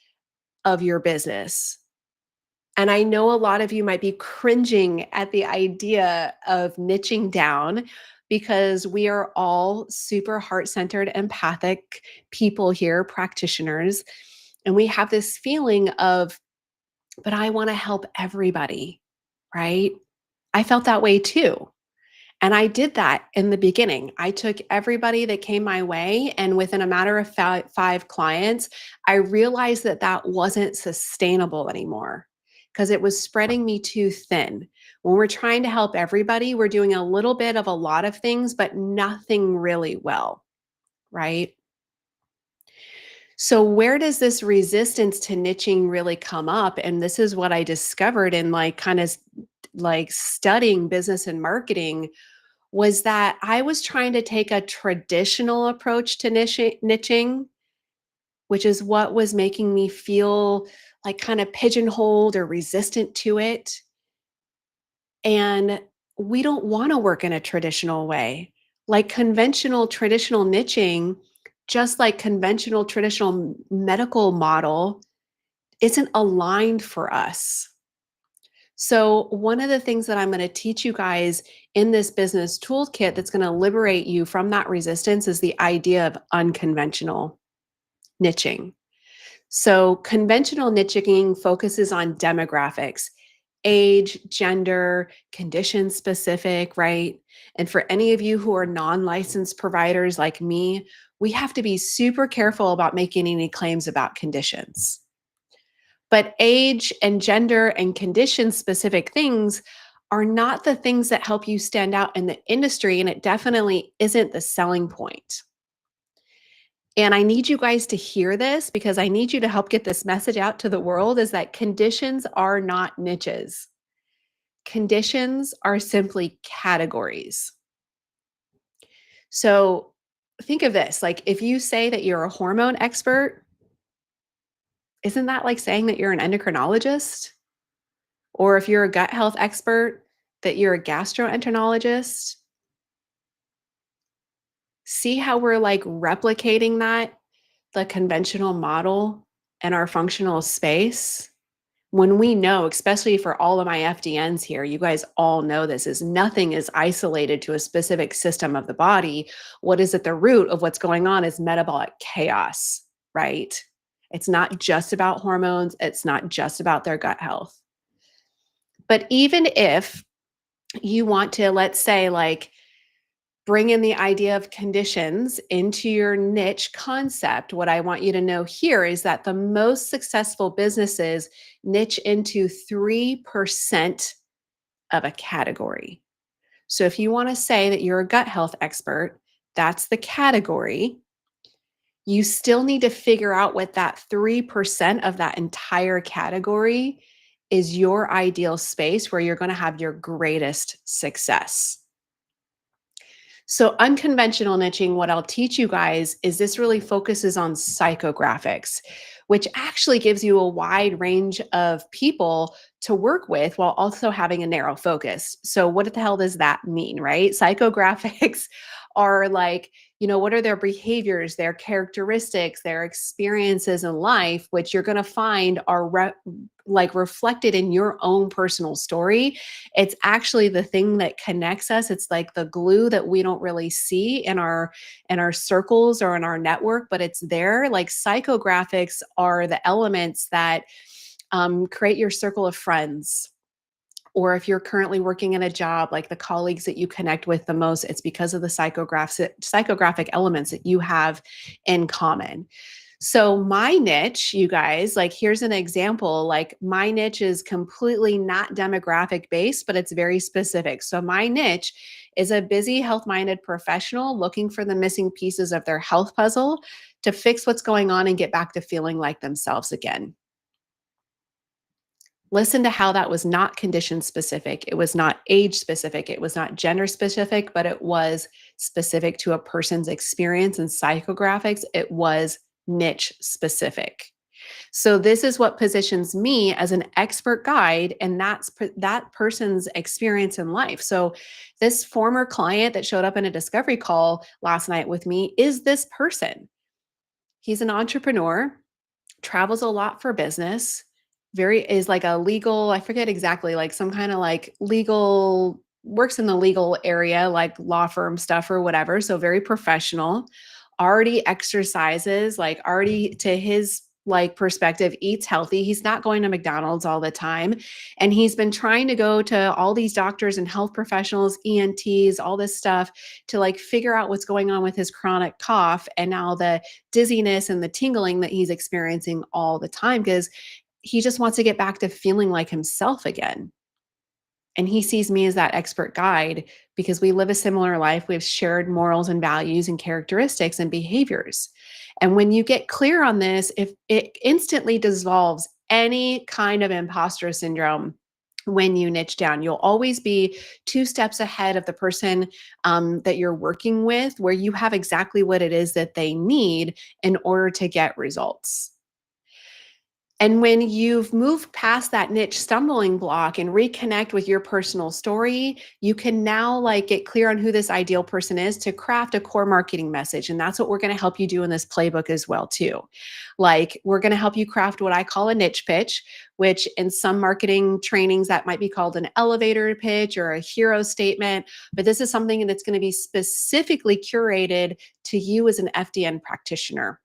of your business. And I know a lot of you might be cringing at the idea of niching down because we are all super heart centered, empathic people here, practitioners. And we have this feeling of, but I want to help everybody, right? I felt that way too. And I did that in the beginning. I took everybody that came my way, and within a matter of five clients, I realized that that wasn't sustainable anymore because it was spreading me too thin. When we're trying to help everybody, we're doing a little bit of a lot of things, but nothing really well, right? So, where does this resistance to niching really come up? And this is what I discovered in like kind of like studying business and marketing was that I was trying to take a traditional approach to niching, which is what was making me feel like kind of pigeonholed or resistant to it. And we don't want to work in a traditional way. Like conventional, traditional niching, just like conventional, traditional medical model, isn't aligned for us. So, one of the things that I'm going to teach you guys in this business toolkit that's going to liberate you from that resistance is the idea of unconventional niching. So, conventional niching focuses on demographics, age, gender, condition specific, right? And for any of you who are non licensed providers like me, we have to be super careful about making any claims about conditions. But age and gender and condition specific things are not the things that help you stand out in the industry. And it definitely isn't the selling point. And I need you guys to hear this because I need you to help get this message out to the world is that conditions are not niches. Conditions are simply categories. So think of this, like if you say that you're a hormone expert, isn't that like saying that you're an endocrinologist? Or if you're a gut health expert, that you're a gastroenterologist. See how we're like replicating that, the conventional model in our functional space? When we know, especially for all of my FDNs here, you guys all know this is nothing is isolated to a specific system of the body. What is at the root of what's going on is metabolic chaos, right? It's not just about hormones. It's not just about their gut health. But even if you want to, let's say, like, bring in the idea of conditions into your niche concept, what I want you to know here is that the most successful businesses niche into 3% of a category. So if you want to say that you're a gut health expert, that's the category. You still need to figure out what that 3% of that entire category is your ideal space where you're going to have your greatest success. So unconventional niching, what I'll teach you guys is this really focuses on psychographics, which actually gives you a wide range of people to work with while also having a narrow focus. So what the hell does that mean, right? Psychographics are like, what are their behaviors, their characteristics, their experiences in life, which you're going to find are reflected in your own personal story. It's actually the thing that connects us. It's like the glue that we don't really see in our circles or in our network, but it's there. Like psychographics are the elements that create your circle of friends. Or if you're currently working in a job, like the colleagues that you connect with the most, it's because of the psychographic elements that you have in common. So my niche, you guys, like here's an example, like my niche is completely not demographic based, but it's very specific. So my niche is a busy health-minded professional looking for the missing pieces of their health puzzle to fix what's going on and get back to feeling like themselves again. Listen to how that was not condition specific. It was not age specific. It was not gender specific, but it was specific to a person's experience and psychographics. It was niche specific. So this is what positions me as an expert guide, and that's that person's experience in life. So this former client that showed up in a discovery call last night with me is this person. He's an entrepreneur, travels a lot for business, very is like a legal, I forget exactly, like some kind of like legal, works in the legal area, like law firm stuff or whatever. So very professional, already exercises, like already to his like perspective, eats healthy. He's not going to McDonald's all the time. And he's been trying to go to all these doctors and health professionals, ENTs, all this stuff to like figure out what's going on with his chronic cough. And now the dizziness and the tingling that he's experiencing all the time because he just wants to get back to feeling like himself again. And he sees me as that expert guide because we live a similar life. We have shared morals and values and characteristics and behaviors. And when you get clear on this, if it instantly dissolves any kind of imposter syndrome when you niche down, you'll always be 2 steps ahead of the person that you're working with, where you have exactly what it is that they need in order to get results. And when you've moved past that niche stumbling block and reconnect with your personal story, you can now like get clear on who this ideal person is to craft a core marketing message. And that's what we're going to help you do in this playbook as well too. Like we're going to help you craft what I call a niche pitch, which in some marketing trainings that might be called an elevator pitch or a hero statement, but this is something that's going to be specifically curated to you as an FDN practitioner.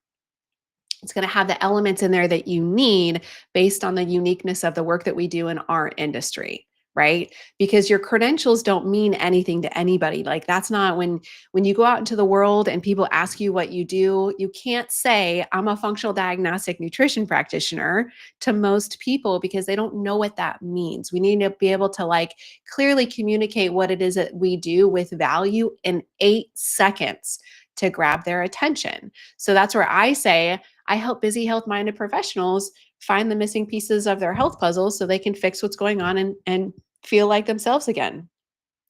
It's going to have the elements in there that you need based on the uniqueness of the work that we do in our industry, right? Because your credentials don't mean anything to anybody. Like that's not when you go out into the world and people ask you what you do, you can't say I'm a functional diagnostic nutrition practitioner to most people because they don't know what that means. We need to be able to like clearly communicate what it is that we do with value in 8 seconds to grab their attention. So that's where I say I help busy health minded professionals find the missing pieces of their health puzzle so they can fix what's going on and feel like themselves again.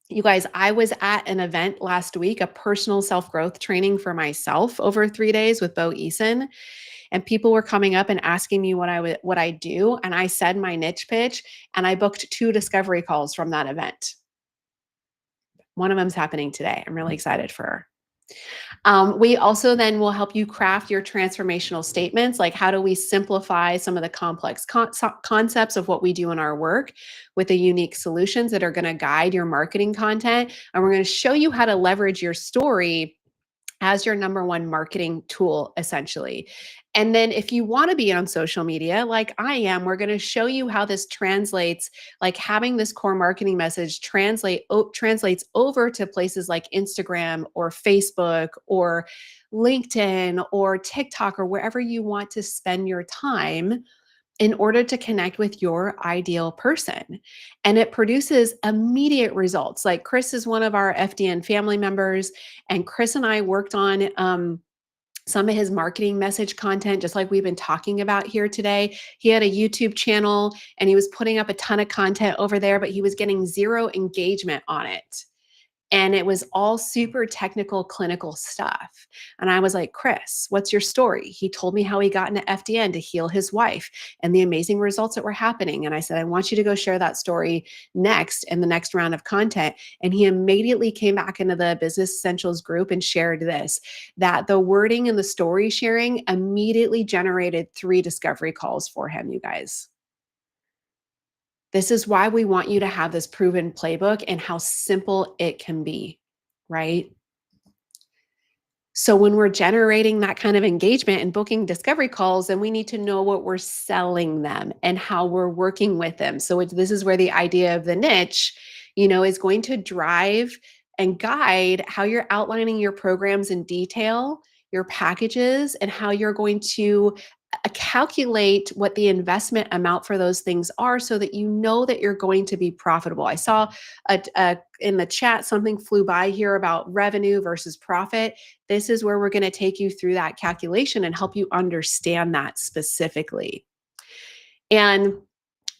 You guys, I was at an event last week, a personal self-growth training for myself over 3 days with Bo Eason, and people were coming up and asking me what I do, and I said my niche pitch, and I booked 2 discovery calls from that event. One of them's happening today. I'm really excited for her. We also then will help you craft your transformational statements. Like, how do we simplify some of the complex concepts of what we do in our work with the unique solutions that are going to guide your marketing content? And we're going to show you how to leverage your story as your number one marketing tool, essentially. And then if you want to be on social media like I am, we're going to show you how this translates, like having this core marketing message translates over to places like Instagram or Facebook or LinkedIn or TikTok or wherever you want to spend your time in order to connect with your ideal person. And it produces immediate results. Like Chris is one of our FDN family members, and Chris and I worked on some of his marketing message content, just like we've been talking about here today. He had a YouTube channel and he was putting up a ton of content over there, but he was getting 0 engagement on it. And it was all super technical clinical stuff. And I was like, Chris, what's your story? He told me how he got into FDN to heal his wife and the amazing results that were happening. And I said, I want you to go share that story next in the next round of content. And he immediately came back into the Business Essentials group and shared this, that the wording and the story sharing immediately generated 3 discovery calls for him, you guys. This is why we want you to have this proven playbook and how simple it can be, right? So when we're generating that kind of engagement and booking discovery calls, then we need to know what we're selling them and how we're working with them. So this is where the idea of the niche, is going to drive and guide how you're outlining your programs in detail, your packages, and how you're going to calculate what the investment amount for those things are so that you know that you're going to be profitable. I saw in the chat something flew by here about revenue versus profit. This is where we're going to take you through that calculation and help you understand that specifically. And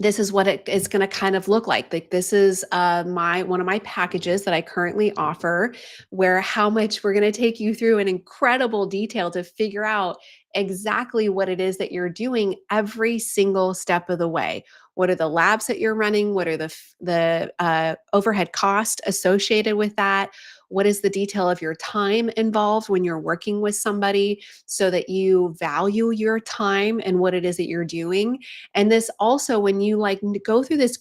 this is what it is going to kind of look like. Like this is one of my packages that I currently offer, where how much we're going to take you through in incredible detail to figure out exactly what it is that you're doing every single step of the way. What are the labs that you're running? What are the overhead cost associated with that? What is the detail of your time involved when you're working with somebody so that you value your time and what it is that you're doing? And this also, when you like go through this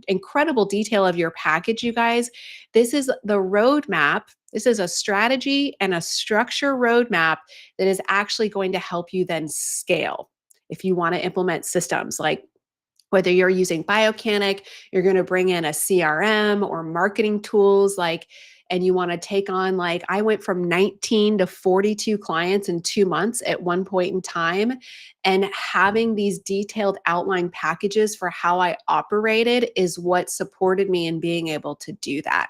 incredible detail of your package, you guys, this is the roadmap. This is a strategy and a structure roadmap that is actually going to help you then scale. If you want to implement systems like whether you're using Biocanic, you're going to bring in a CRM or marketing tools and you want to take on I went from 19 to 42 clients in 2 months at one point in time, and having these detailed outline packages for how I operated is what supported me in being able to do that,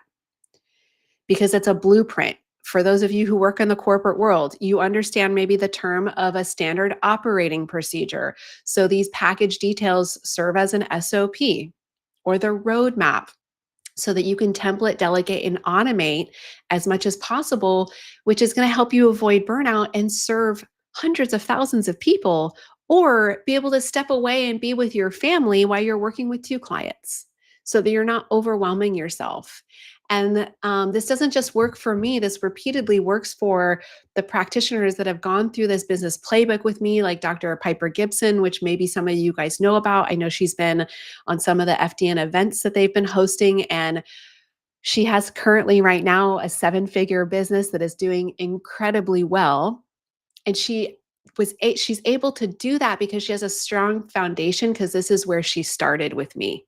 because it's a blueprint. For those of you who work in the corporate world, you understand maybe the term of a standard operating procedure. So these package details serve as an SOP or the roadmap so that you can template, delegate, and automate as much as possible, which is going to help you avoid burnout and serve hundreds of thousands of people, or be able to step away and be with your family while you're working with 2 clients so that you're not overwhelming yourself. And this doesn't just work for me. This repeatedly works for the practitioners that have gone through this business playbook with me, like Dr. Piper Gibson, which maybe some of you guys know about. I know she's been on some of the FDN events that they've been hosting, and she has currently right now a 7-figure business that is doing incredibly well. And she's able to do that because she has a strong foundation, because this is where she started with me.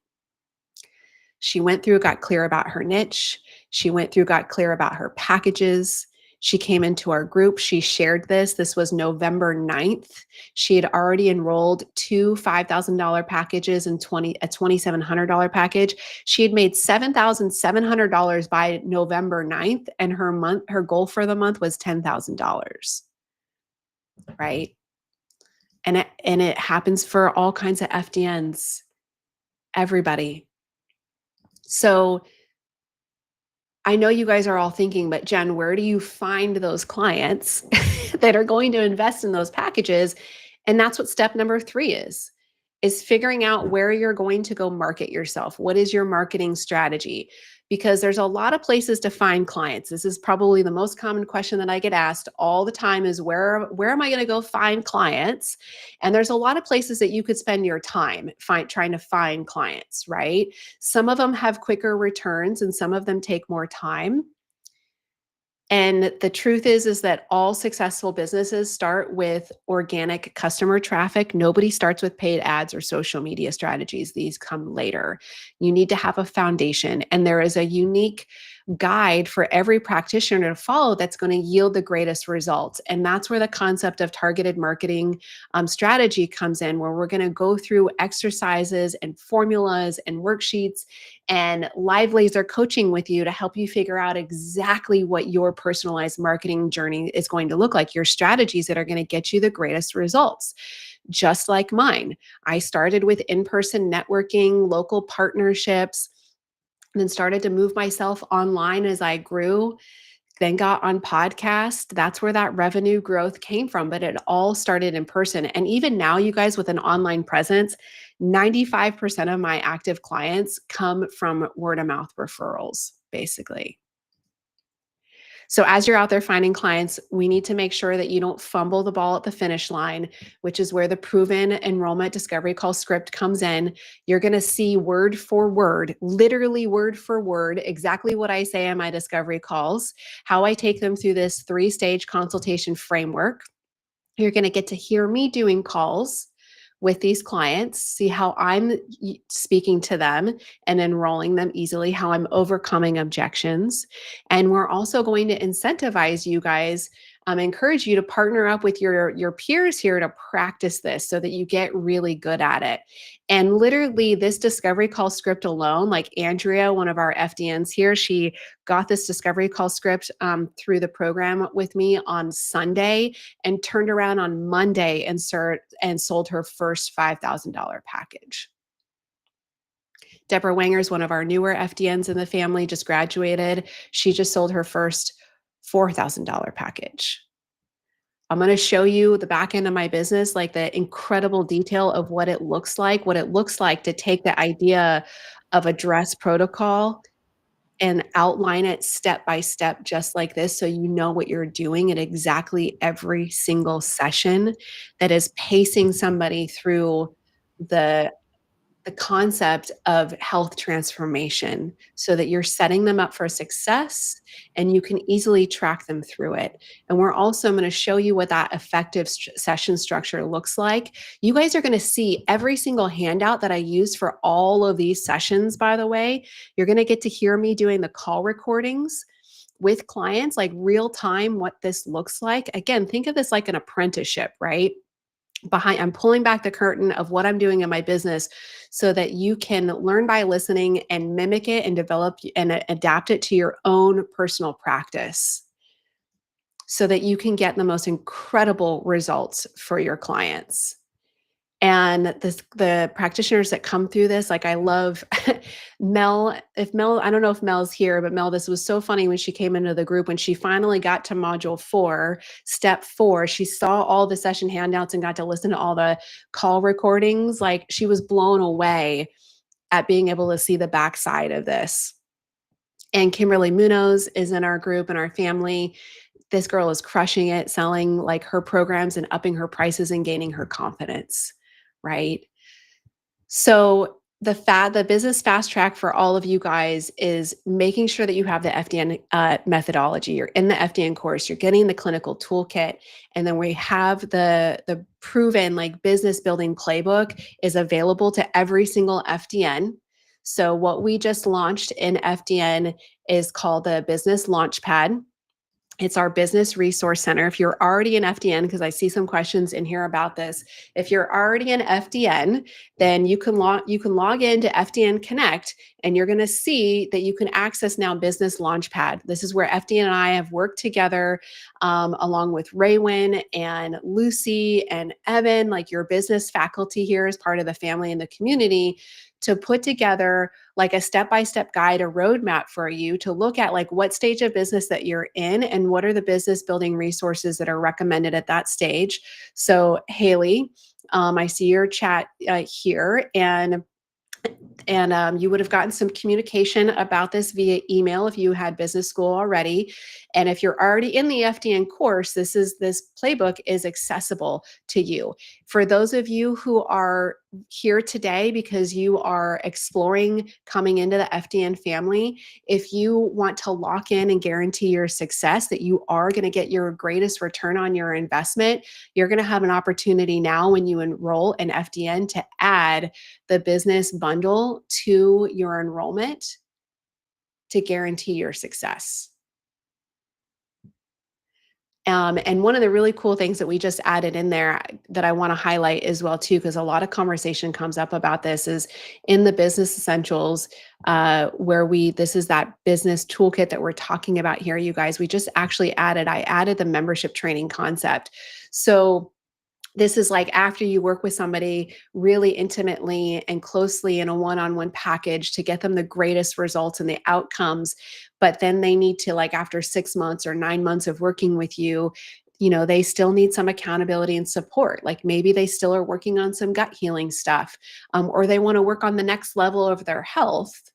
She went through, got clear about her niche. She went through, got clear about her packages. She came into our group. She shared this. This was November 9th. She had already enrolled 2 $5,000 packages and a $2,700 package. She had made $7,700 by November 9th, and her goal for the month was $10,000, right? And it happens for all kinds of FDNs, everybody. So I know you guys are all thinking, but Jenn, where do you find those clients that are going to invest in those packages? And that's what step number 3 is figuring out where you're going to go market yourself. What is your marketing strategy? Because there's a lot of places to find clients. This is probably the most common question that I get asked all the time is where am I going to go find clients? And there's a lot of places that you could spend your time trying to find clients, right? Some of them have quicker returns and some of them take more time. And the truth is that all successful businesses start with organic customer traffic. Nobody starts with paid ads or social media strategies. These come later. You need to have a foundation, and there is a unique guide for every practitioner to follow that's going to yield the greatest results. And that's where the concept of targeted marketing strategy comes in, where we're going to go through exercises and formulas and worksheets and live laser coaching with you to help you figure out exactly what your personalized marketing journey is going to look like, your strategies that are going to get you the greatest results. Just like mine, I started with in-person networking, local partnerships, and then started to move myself online as I grew, then got on podcast. That's where that revenue growth came from, but it all started in person. And even now, you guys, with an online presence, 95% of my active clients come from word of mouth referrals, basically. So as you're out there finding clients, we need to make sure that you don't fumble the ball at the finish line, which is where the proven enrollment discovery call script comes in. You're going to see word for word, literally word for word, exactly what I say in my discovery calls, how I take them through this 3-stage consultation framework. You're going to get to hear me doing calls with these clients, see how I'm speaking to them and enrolling them easily, how I'm overcoming objections. And we're also going to incentivize you guys, encourage you to partner up with your peers here to practice this so that you get really good at it. And literally this discovery call script alone, like Andrea, one of our FDNs here, she got this discovery call script through the program with me on Sunday and turned around on Monday and sold her first $5,000 package. Deborah Wanger's one of our newer FDNs in the family, just graduated. She just sold her first $4,000 package. I'm going to show you the back end of my business, like the incredible detail of what it looks like to take the idea of a dress protocol and outline it step by step, just like this. So you know what you're doing at exactly every single session that is pacing somebody through the concept of health transformation so that you're setting them up for success and you can easily track them through it. And we're also going to show you what that effective session structure looks like. You guys are going to see every single handout that I use for all of these sessions, by the way. You're going to get to hear me doing the call recordings with clients, like real time, what this looks like. Again, think of this like an apprenticeship, right? I'm pulling back the curtain of what I'm doing in my business so that you can learn by listening and mimic it and develop and adapt it to your own personal practice so that you can get the most incredible results for your clients. And the practitioners that come through this, like I love Mel. I don't know if Mel's here, but Mel, this was so funny when she came into the group. When she finally got to module 4, step 4, she saw all the session handouts and got to listen to all the call recordings. Like she was blown away at being able to see the backside of this. And Kimberly Munoz is in our group and our family. This girl is crushing it, selling like her programs and upping her prices and gaining her confidence. Right? So the business fast track for all of you guys is making sure that you have the FDN methodology. You're in the FDN course, you're getting the clinical toolkit, and then we have the proven like business building playbook is available to every single FDN. So what we just launched in FDN is called the Business Launchpad. It's our business resource center. If you're already an FDN, because I see some questions in here about this, if you're already an FDN, then you can log into FDN Connect, and you're going to see that you can access now Business Launchpad. This is where FDN and I have worked together, along with Raywin and Lucy and Evan, like your business faculty here as part of the family and the community, to put together like a step-by-step guide, a roadmap for you to look at like what stage of business that you're in and what are the business building resources that are recommended at that stage. So Haley, I see your chat here, and you would have gotten some communication about this via email if you had business school already. And if you're already in the FDN course, this playbook is accessible to you. For those of you who are here today because you are exploring coming into the FDN family, if you want to lock in and guarantee your success, that you are going to get your greatest return on your investment, you're going to have an opportunity now when you enroll in FDN to add the business bundle to your enrollment to guarantee your success. And one of the really cool things that we just added in there that I want to highlight as well too, because a lot of conversation comes up about this, is in the business essentials, this is that business toolkit that we're talking about here, you guys. We just actually I added the membership training concept. So this is like after you work with somebody really intimately and closely in a one-on-one package to get them the greatest results and the outcomes, but then they need to, like after 6 months or 9 months of working with you, they still need some accountability and support. Like maybe they still are working on some gut healing stuff, or they want to work on the next level of their health.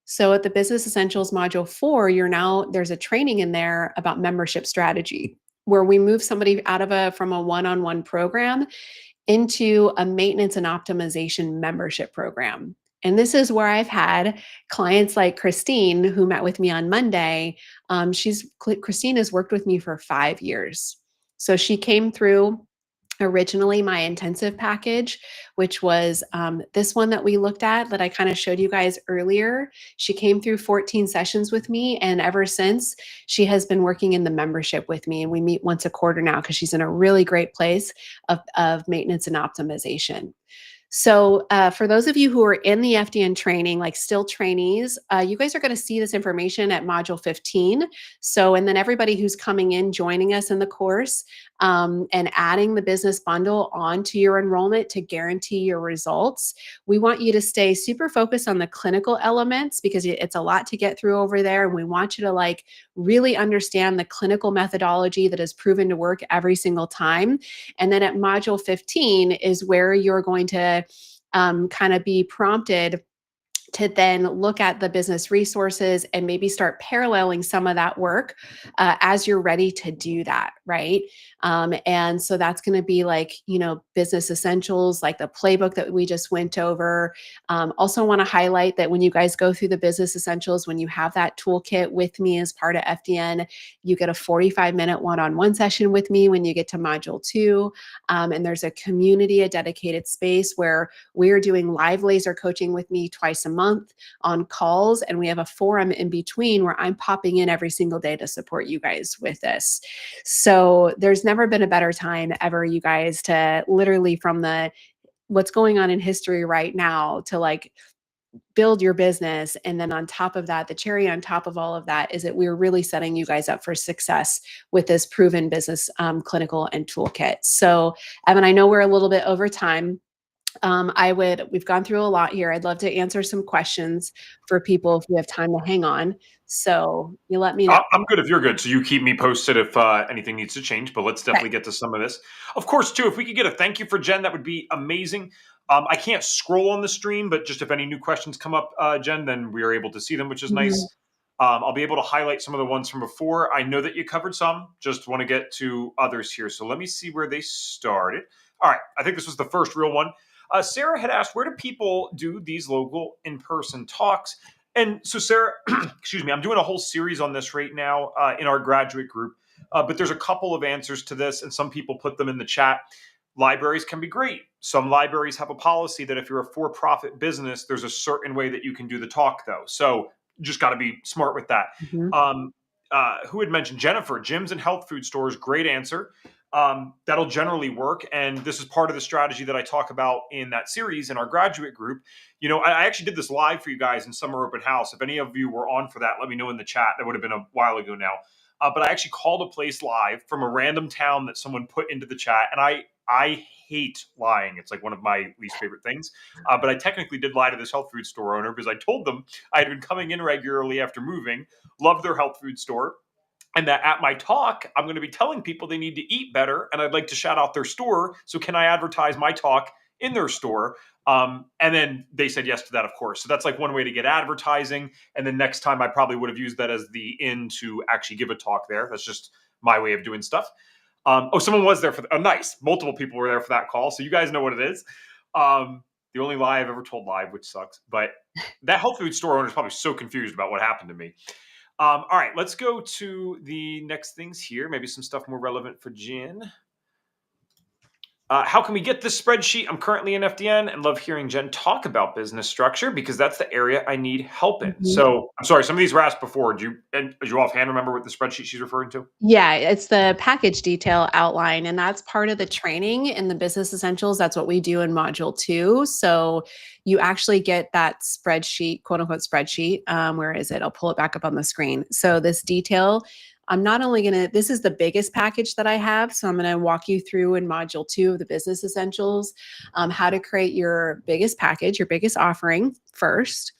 So at the Business Essentials Module 4, there's a training in there about membership strategy, where we move somebody from a one-on-one program into a maintenance and optimization membership program. And this is where I've had clients like Christine, who met with me on Monday. Christine has worked with me for 5 years. So she came through originally my intensive package, which was this one that we looked at that I kind of showed you guys earlier. She came through 14 sessions with me, and ever since, she has been working in the membership with me, and we meet once a quarter now because she's in a really great place of maintenance and optimization. So, for those of you who are in the FDN training, like still trainees, you guys are going to see this information at Module 15. So, and then everybody who's coming in, joining us in the course, and adding the business bundle onto your enrollment to guarantee your results. We want you to stay super focused on the clinical elements because it's a lot to get through over there. And we want you to like really understand the clinical methodology that has proven to work every single time. And then at Module 15 is where you're going to kind of be prompted to then look at the business resources and maybe start paralleling some of that work as you're ready to do that, right? And so that's going to be like, business essentials, like the playbook that we just went over. Also want to highlight that when you guys go through the business essentials, when you have that toolkit with me as part of FDN, you get a 45-minute one-on-one session with me when you get to Module 2. And there's a community, a dedicated space where we're doing live laser coaching with me twice a month on calls. And we have a forum in between where I'm popping in every single day to support you guys with this. So there's never been a better time ever, you guys, to literally from the what's going on in history right now to like build your business. And then on top of that, the cherry on top of all of that is that we're really setting you guys up for success with this proven business clinical and toolkit. So Evan, I know we're a little bit over time. We've gone through a lot here. I'd love to answer some questions for people if we have time to hang on. So you let me know. I'm good if you're good. So you keep me posted if anything needs to change, but let's definitely get to some of this. Of course, too, if we could get a thank you for Jen, that would be amazing. I can't scroll on the stream, but just if any new questions come up, Jen, then we are able to see them, which is nice. I'll be able to highlight some of the ones from before. I know that you covered some, just want to get to others here. So let me see where they started. All right, I think this was the first real one. Sarah had asked, where do people do these local in-person talks? And so, Sarah, excuse me, I'm doing a whole series on this right now in our graduate group, but there's a couple of answers to this, and some people put them in the chat. Libraries can be great. Some libraries have a policy that if you're a for-profit business, there's a certain way that you can do the talk, though. So just got to be smart with that. Who had mentioned Jennifer, gyms and health food stores? Great answer. That'll generally work. And this is part of the strategy that I talk about in that series in our graduate group. I actually did this live for you guys in Summer Open House. If any of you were on for that, let me know in the chat. That would have been a while ago now. But I actually called a place live from a random town that someone put into the chat. And I hate lying. It's like one of my least favorite things. But I technically did lie to this health food store owner because I told them I had been coming in regularly after moving, loved their health food store, and that at my talk, I'm going to be telling people they need to eat better, and I'd like to shout out their store. So can I advertise my talk in their store? And then they said yes to that, of course. So that's like one way to get advertising. And then next time I probably would have used that as the in to actually give a talk there. That's just my way of doing stuff. Someone was there for nice. Multiple people were there for that call. So you guys know what it is. The only lie I've ever told live, which sucks. But that health food store owner is probably so confused about what happened to me. All right, let's go to the next things here. Maybe some stuff more relevant for Jen. How can we get this spreadsheet? I'm currently in FDN and love hearing Jen talk about business structure because that's the area I need help in. So I'm sorry, some of these were asked before. Do you offhand remember what the spreadsheet she's referring to? Yeah, it's the package detail outline, and that's part of the training in the business essentials. That's what we do in Module 2. So you actually get that spreadsheet, quote unquote spreadsheet. Where is it? I'll pull it back up on the screen. So this detail, I'm not only this is the biggest package that I have. So I'm going to walk you through in Module 2 of the business essentials, how to create your biggest package, your biggest offering first.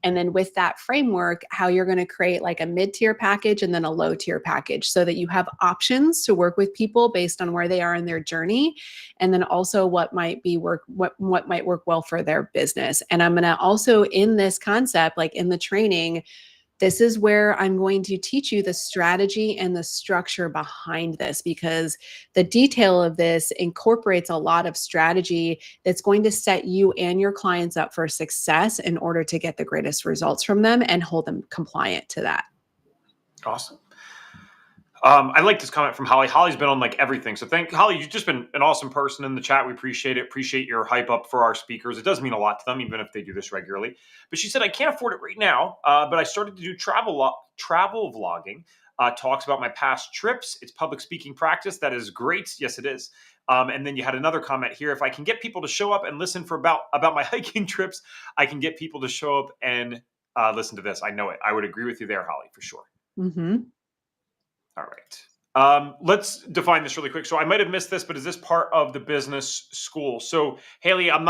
And then with that framework, how you're going to create like a mid-tier package and then a low-tier package so that you have options to work with people based on where they are in their journey. And then also what might work well for their business. And I'm going to also in this concept, like in the training, this is where I'm going to teach you the strategy and the structure behind this because the detail of this incorporates a lot of strategy that's going to set you and your clients up for success in order to get the greatest results from them and hold them compliant to that. Awesome. I like this comment from Holly. Holly's been on like everything. So Holly, you've just been an awesome person in the chat. We appreciate it. Appreciate your hype up for our speakers. It does mean a lot to them, even if they do this regularly. But she said, I can't afford it right now, but I started to do travel vlogging. talks about my past trips. It's public speaking practice. That is great. Yes, it is. And then you had another comment here. If I can get people to show up and listen for about my hiking trips, I can get people to show up and listen to this. I know it. I would agree with you there, Holly, for sure. Mm-hmm. All right. Let's define this really quick. So I might have missed this, but is this part of the business school? So Haley, I'm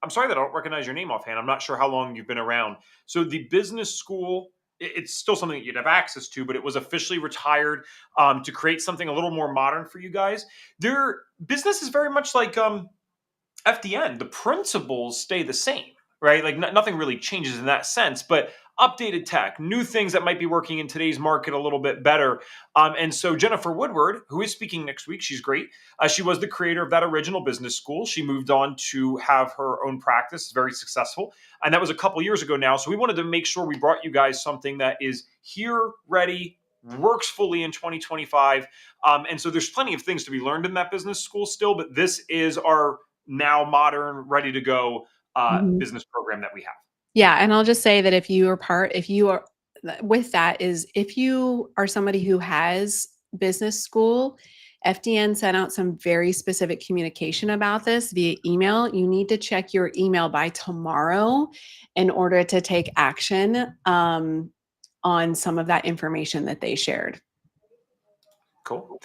sorry that I don't recognize your name offhand. I'm not sure how long you've been around. So the business school, it's still something that you'd have access to, but it was officially retired to create something a little more modern for you guys. Their business is very much like FDN. The principles stay the same, right? Like nothing really changes in that sense, but updated tech, new things that might be working in today's market a little bit better. And so Jennifer Woodward, who is speaking next week, she's great. She was the creator of that original business school. She moved on to have her own practice, very successful. And that was a couple years ago now. So we wanted to make sure we brought you guys something that is here, ready, works fully in 2025. And so there's plenty of things to be learned in that business school still, but this is our now modern, ready to go business program that we have. Yeah. And I'll just say that if you are with that is if you are somebody who has business school, FDN sent out some very specific communication about this via email. You need to check your email by tomorrow in order to take action on some of that information that they shared. Cool.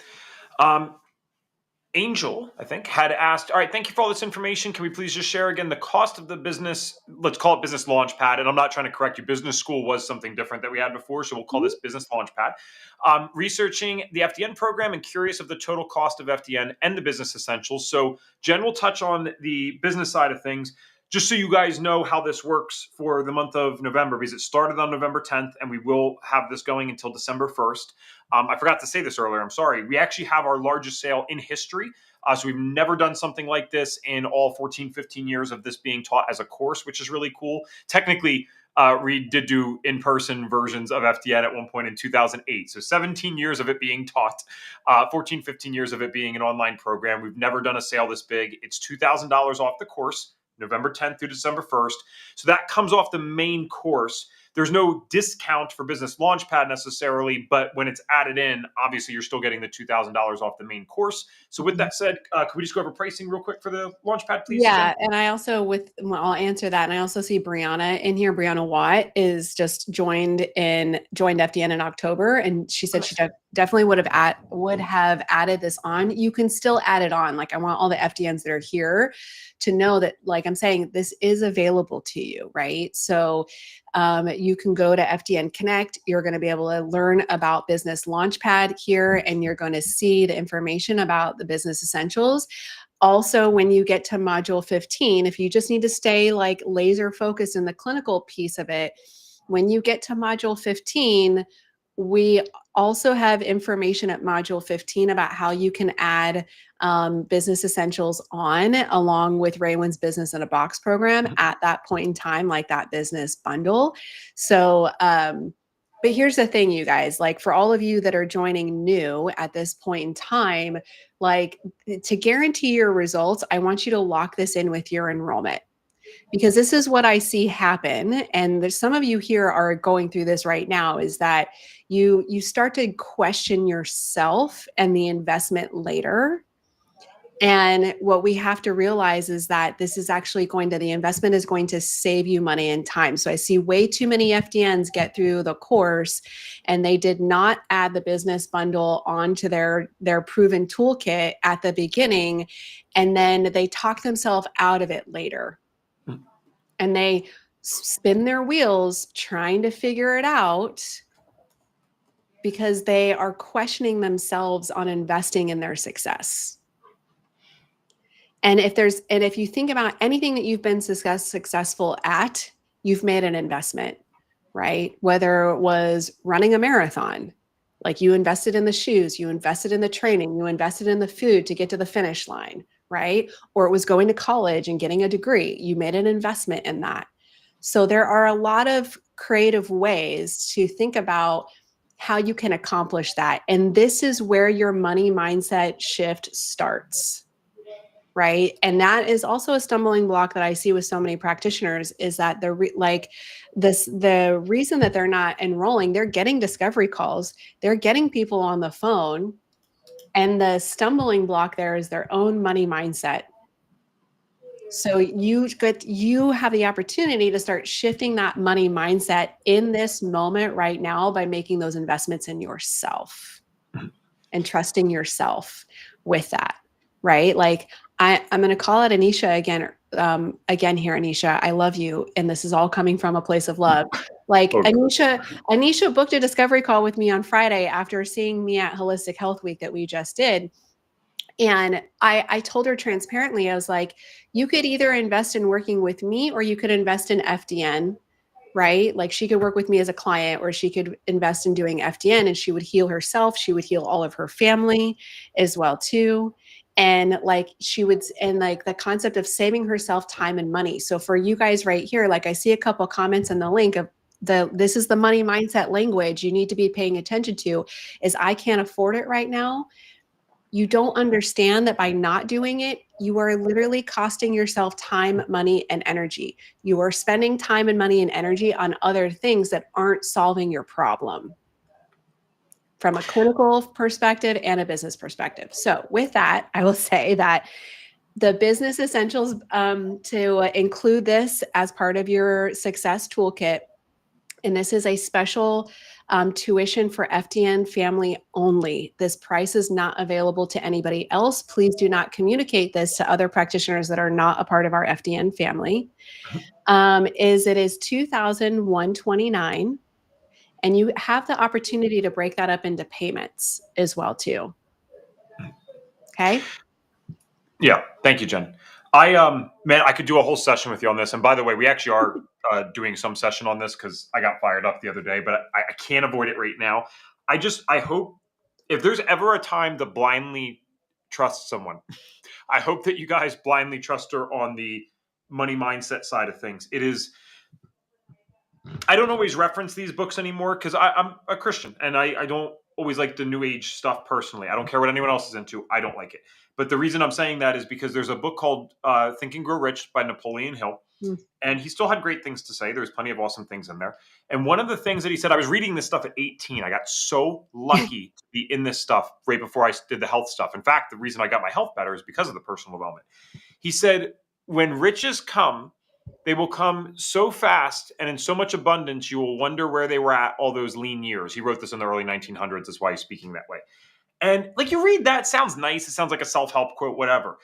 Angel, I think, had asked, all right, thank you for all this information. Can we please just share again the cost of the business? Let's call it Business Launchpad. And I'm not trying to correct you. Business school was something different that we had before. So we'll call this Business Launchpad. Researching the FDN program and curious of the total cost of FDN and the business essentials. So Jen will touch on the business side of things. Just so you guys know how this works for the month of November, because it started on November 10th and we will have this going until December 1st. I forgot to say this earlier. I'm sorry. We actually have our largest sale in history. So we've never done something like this in all 14, 15 years of this being taught as a course, which is really cool. Technically, we did do in-person versions of FDN at one point in 2008. So 17 years of it being taught, 14, 15 years of it being an online program. We've never done a sale this big. It's $2,000 off the course, November 10th through December 1st. So that comes off the main course. There's no discount for Business Launchpad necessarily, but when it's added in, obviously you're still getting the $2,000 off the main course. So with that said, could we just go over pricing real quick for the Launchpad, please? Yeah, Jen? and I also I'll answer that. And I also see Brianna in here. Brianna Watt is just joined FDN in October, and she said she definitely would have added this on. You can still add it on. Like I want all the FDNs that are here to know that, like I'm saying, this is available to you, right? So you can go to FDN Connect. You're going to be able to learn about Business Launchpad here, and you're going to see the information about the business essentials. Also, when you get to module 15, if you just need to stay like laser focused in the clinical piece of it, when you get to module 15, we also have information at module 15 about how you can add business essentials on along with Raywin's Business in a Box program at that point in time, like that business bundle. So, but here's the thing, you guys, like for all of you that are joining new at this point in time, like to guarantee your results, I want you to lock this in with your enrollment. Because this is what I see happen, and there's some of you here are going through this right now, is that you start to question yourself and the investment later. And what we have to realize is that this is actually the investment is going to save you money and time. So I see way too many FDNs get through the course and they did not add the business bundle onto their proven toolkit at the beginning. And then they talk themselves out of it later. And they spin their wheels trying to figure it out because they are questioning themselves on investing in their success. And if you think about anything that you've been successful at, you've made an investment, right? Whether it was running a marathon, like you invested in the shoes, you invested in the training, you invested in the food to get to the finish line, right? Or it was going to college and getting a degree, you made an investment in that. So there are a lot of creative ways to think about how you can accomplish that. And this is where your money mindset shift starts. right? And that is also a stumbling block that I see with so many practitioners, is that the reason that they're not enrolling, they're getting discovery calls, they're getting people on the phone, and the stumbling block there is their own money mindset. So you have the opportunity to start shifting that money mindset in this moment right now by making those investments in yourself and trusting yourself with that, right? Like I'm going to call it Anisha again here, Anisha. I love you, and this is all coming from a place of love. Like Okay. Anisha booked a discovery call with me on Friday after seeing me at Holistic Health Week that we just did. And I told her transparently, I was like, you could either invest in working with me or you could invest in FDN, right? Like she could work with me as a client, or she could invest in doing FDN, and she would heal herself. She would heal all of her family as well too. And like the concept of saving herself time and money. So for you guys right here, like I see a couple comments in the link of this is the money mindset language you need to be paying attention to, is I can't afford it right now. You don't understand that by not doing it, you are literally costing yourself time, money, and energy. You are spending time and money and energy on other things that aren't solving your problem from a clinical perspective and a business perspective. So with that, I will say that the business essentials, to include this as part of your success toolkit, and this is a special tuition for FDN family only. This price is not available to anybody else. Please do not communicate this to other practitioners that are not a part of our FDN family. It is $2,129, and you have the opportunity to break that up into payments as well too. Okay. Yeah, thank you, Jen. Man, I could do a whole session with you on this. And by the way, we actually are doing some session on this because I got fired up the other day, but I can't avoid it right now. I hope if there's ever a time to blindly trust someone, I hope that you guys blindly trust her on the money mindset side of things. It is. I don't always reference these books anymore because I'm a Christian and I don't always like the new age stuff personally. I don't care what anyone else is into. I don't like it. But the reason I'm saying that is because there's a book called Think and Grow Rich by Napoleon Hill. Mm. And he still had great things to say. There's plenty of awesome things in there. And one of the things that he said, I was reading this stuff at 18. I got so lucky to be in this stuff right before I did the health stuff. In fact, the reason I got my health better is because of the personal development. He said, when riches come, they will come so fast and in so much abundance, you will wonder where they were at all those lean years. He wrote this in the early 1900s. That's why he's speaking that way. And like you read that, sounds nice. It sounds like a self-help quote, whatever.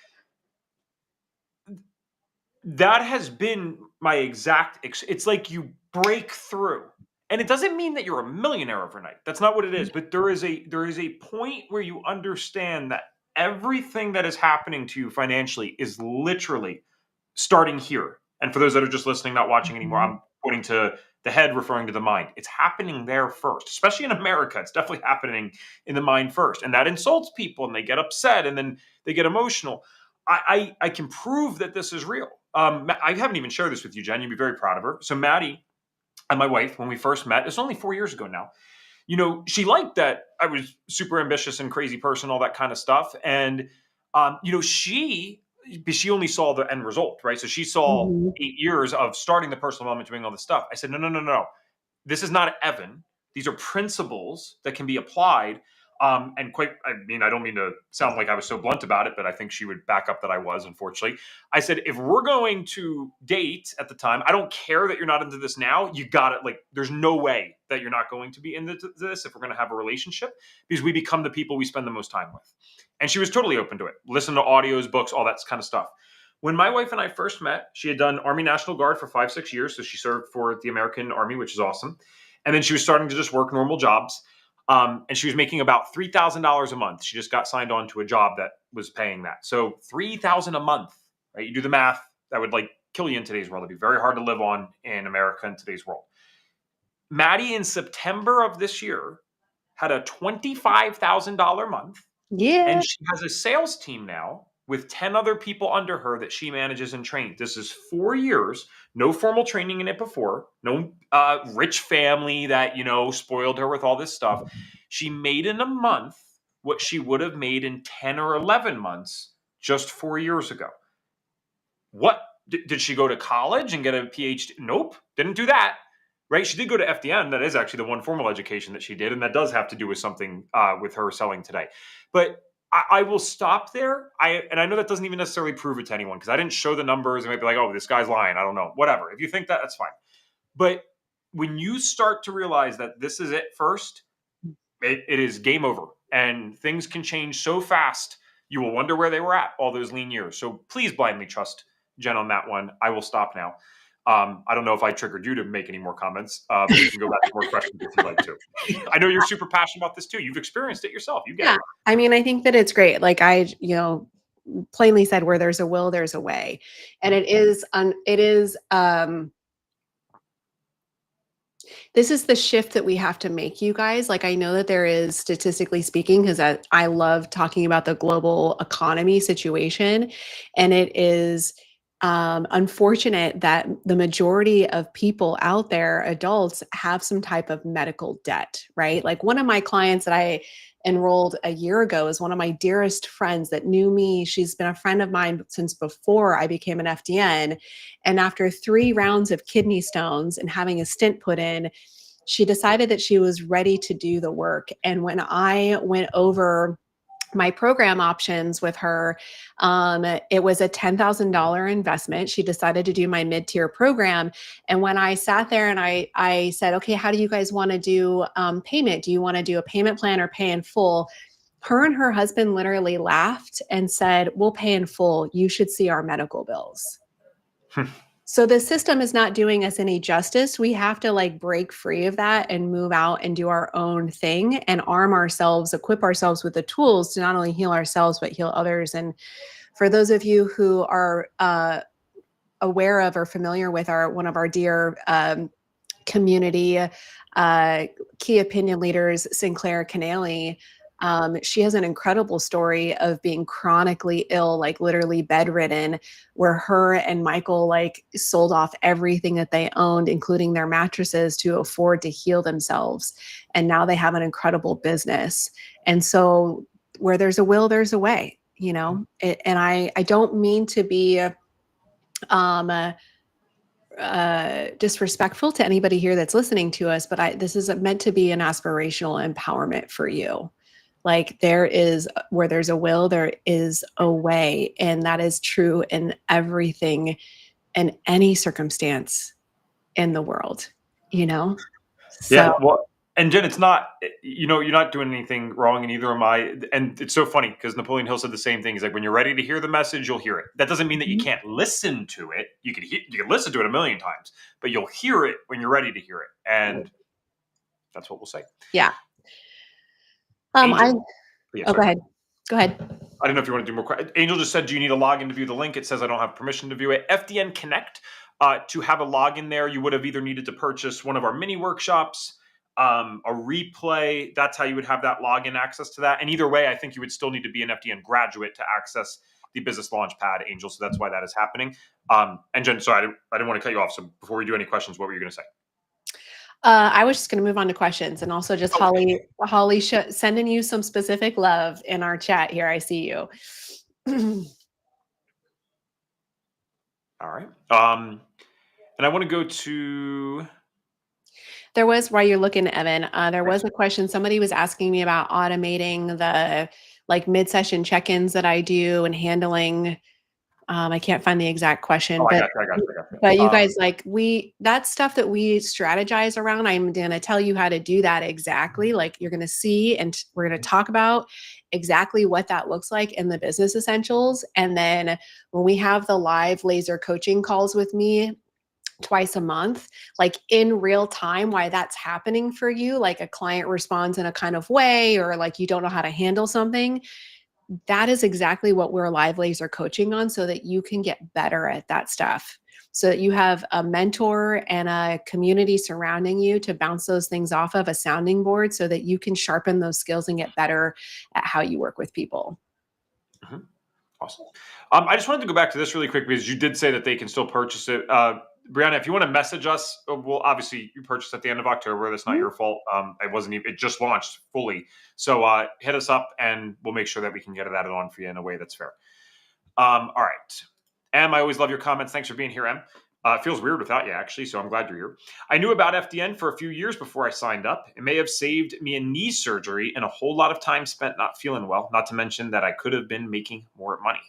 That has been my exact, it's like you break through. And it doesn't mean that you're a millionaire overnight. That's not what it is. But there is a point where you understand that everything that is happening to you financially is literally starting here. And for those that are just listening, not watching anymore, I'm pointing to the head, referring to the mind. It's happening there first, especially in America. It's definitely happening in the mind first. And that insults people and they get upset and then they get emotional. I can prove that this is real. I haven't even shared this with you, Jen. You'd be very proud of her. So Maddie and my wife, when we first met, it's only 4 years ago now. You know, she liked that I was super ambitious and crazy person, all that kind of stuff. And, she only saw the end result, right? So she saw 8 years of starting the personal development, doing all this stuff. I said, no. This is not Evan. These are principles that can be applied. I don't mean to sound like I was so blunt about it, but I think she would back up that I was, unfortunately. I said, if we're going to date at the time, I don't care that you're not into this now. You got it. Like, there's no way that you're not going to be into this if we're going to have a relationship, because we become the people we spend the most time with. And she was totally open to it. Listen to audios, books, all that kind of stuff. When my wife and I first met, she had done Army National Guard for 5-6 years. So she served for the American Army, which is awesome. And then she was starting to just work normal jobs. And she was making about $3,000 a month. She just got signed on to a job that was paying that. So $3,000 a month, right? You do the math, that would like kill you in today's world. It'd be very hard to live on in America in today's world. Maddie in September of this year had a $25,000 month. Yeah. And she has a sales team now with 10 other people under her that she manages and trains. This is 4 years, no formal training in it before, no rich family that, spoiled her with all this stuff. She made in a month what she would have made in 10 or 11 months just 4 years ago. What did she go to college and get a PhD? Nope, didn't do that. Right? She did go to FDN. That is actually the one formal education that she did, and that does have to do with something with her selling today. But I will stop there. I know that doesn't even necessarily prove it to anyone because I didn't show the numbers. And might be like, oh, this guy's lying. I don't know. Whatever. If you think that, that's fine. But when you start to realize that this is it first, it is game over, and things can change so fast. You will wonder where they were at all those lean years. So please blindly trust Jenn on that one. I will stop now. I don't know if I triggered you to make any more comments, but you can go back to more questions if you'd like to. I know you're super passionate about this too. You've experienced it yourself. You get Yeah. it. I mean, I think that it's great. Like plainly said, where there's a will, there's a way. And this is the shift that we have to make, you guys. Like, I know that there is, statistically speaking, because I love talking about the global economy situation, and it is unfortunate that the majority of people out there, adults, have some type of medical debt, right? Like, one of my clients that I enrolled a year ago is one of my dearest friends that knew me. She's been a friend of mine since before I became an FDN. And after 3 rounds of kidney stones and having a stent put in, she decided that she was ready to do the work. And when I went over my program options with her, it was a $10,000 investment. She decided to do my mid-tier program. And when I sat there and I said, okay, how do you guys want to do payment? Do you want to do a payment plan or pay in full? Her and her husband literally laughed and said, we'll pay in full. You should see our medical bills. So the system is not doing us any justice. We have to like break free of that and move out and do our own thing and arm ourselves, equip ourselves with the tools to not only heal ourselves, but heal others. And for those of you who are aware of or familiar with one of our dear community key opinion leaders, Sinclair Canale, she has an incredible story of being chronically ill, like literally bedridden, where her and Michael like sold off everything that they owned, including their mattresses, to afford to heal themselves. And now they have an incredible business. And so where there's a will, there's a way, and I don't mean to be disrespectful to anybody here that's listening to us, but this is meant to be an aspirational empowerment for you. Like, where there's a will, there is a way. And that is true in everything and any circumstance in the world, So, Yeah. Well, and Jenn, it's not, you're not doing anything wrong, and neither am I. And it's so funny because Napoleon Hill said the same thing. He's like, when you're ready to hear the message, you'll hear it. That doesn't mean that you can't listen to it. You can listen to it a million times, but you'll hear it when you're ready to hear it. And that's what we'll say. Yeah. Angel, go ahead. Go ahead. I don't know if you want to do more. Angel just said, do you need a login to view the link? It says I don't have permission to view it. FDN Connect, to have a login there, you would have either needed to purchase one of our mini workshops, a replay. That's how you would have that login access to that. And either way, I think you would still need to be an FDN graduate to access the Business Launchpad, Angel. So that's why that is happening. And Jenn, sorry, I didn't want to cut you off. So before we do any questions, what were you going to say? I was just going to move on to questions, and also just Holly sending you some specific love in our chat here. I see you. All right. And I want to go to. There was, while you're looking, Evan, there was a question. Somebody was asking me about automating the like mid-session check-ins that I do and handling. I can't find the exact question, I got you. But you guys, that's stuff that we strategize around. I'm going to tell you how to do that exactly. Like, you're going to see, and we're going to talk about exactly what that looks like in the business essentials. And then when we have the live laser coaching calls with me twice a month, like in real time, why that's happening for you, like a client responds in a kind of way, or like you don't know how to handle something. That is exactly what we're live laser coaching on, so that you can get better at that stuff. So that you have a mentor and a community surrounding you to bounce those things off of, a sounding board, so that you can sharpen those skills and get better at how you work with people. Mm-hmm. Awesome. I just wanted to go back to this really quick because you did say that they can still purchase it. Brianna, if you want to message us, well, obviously you purchased at the end of October. That's not your fault. It just launched fully. So hit us up and we'll make sure that we can get it added on for you in a way that's fair. All right. Em, I always love your comments. Thanks for being here, Em. It feels weird without you, actually, so I'm glad you're here. I knew about FDN for a few years before I signed up. It may have saved me a knee surgery and a whole lot of time spent not feeling well, not to mention that I could have been making more money.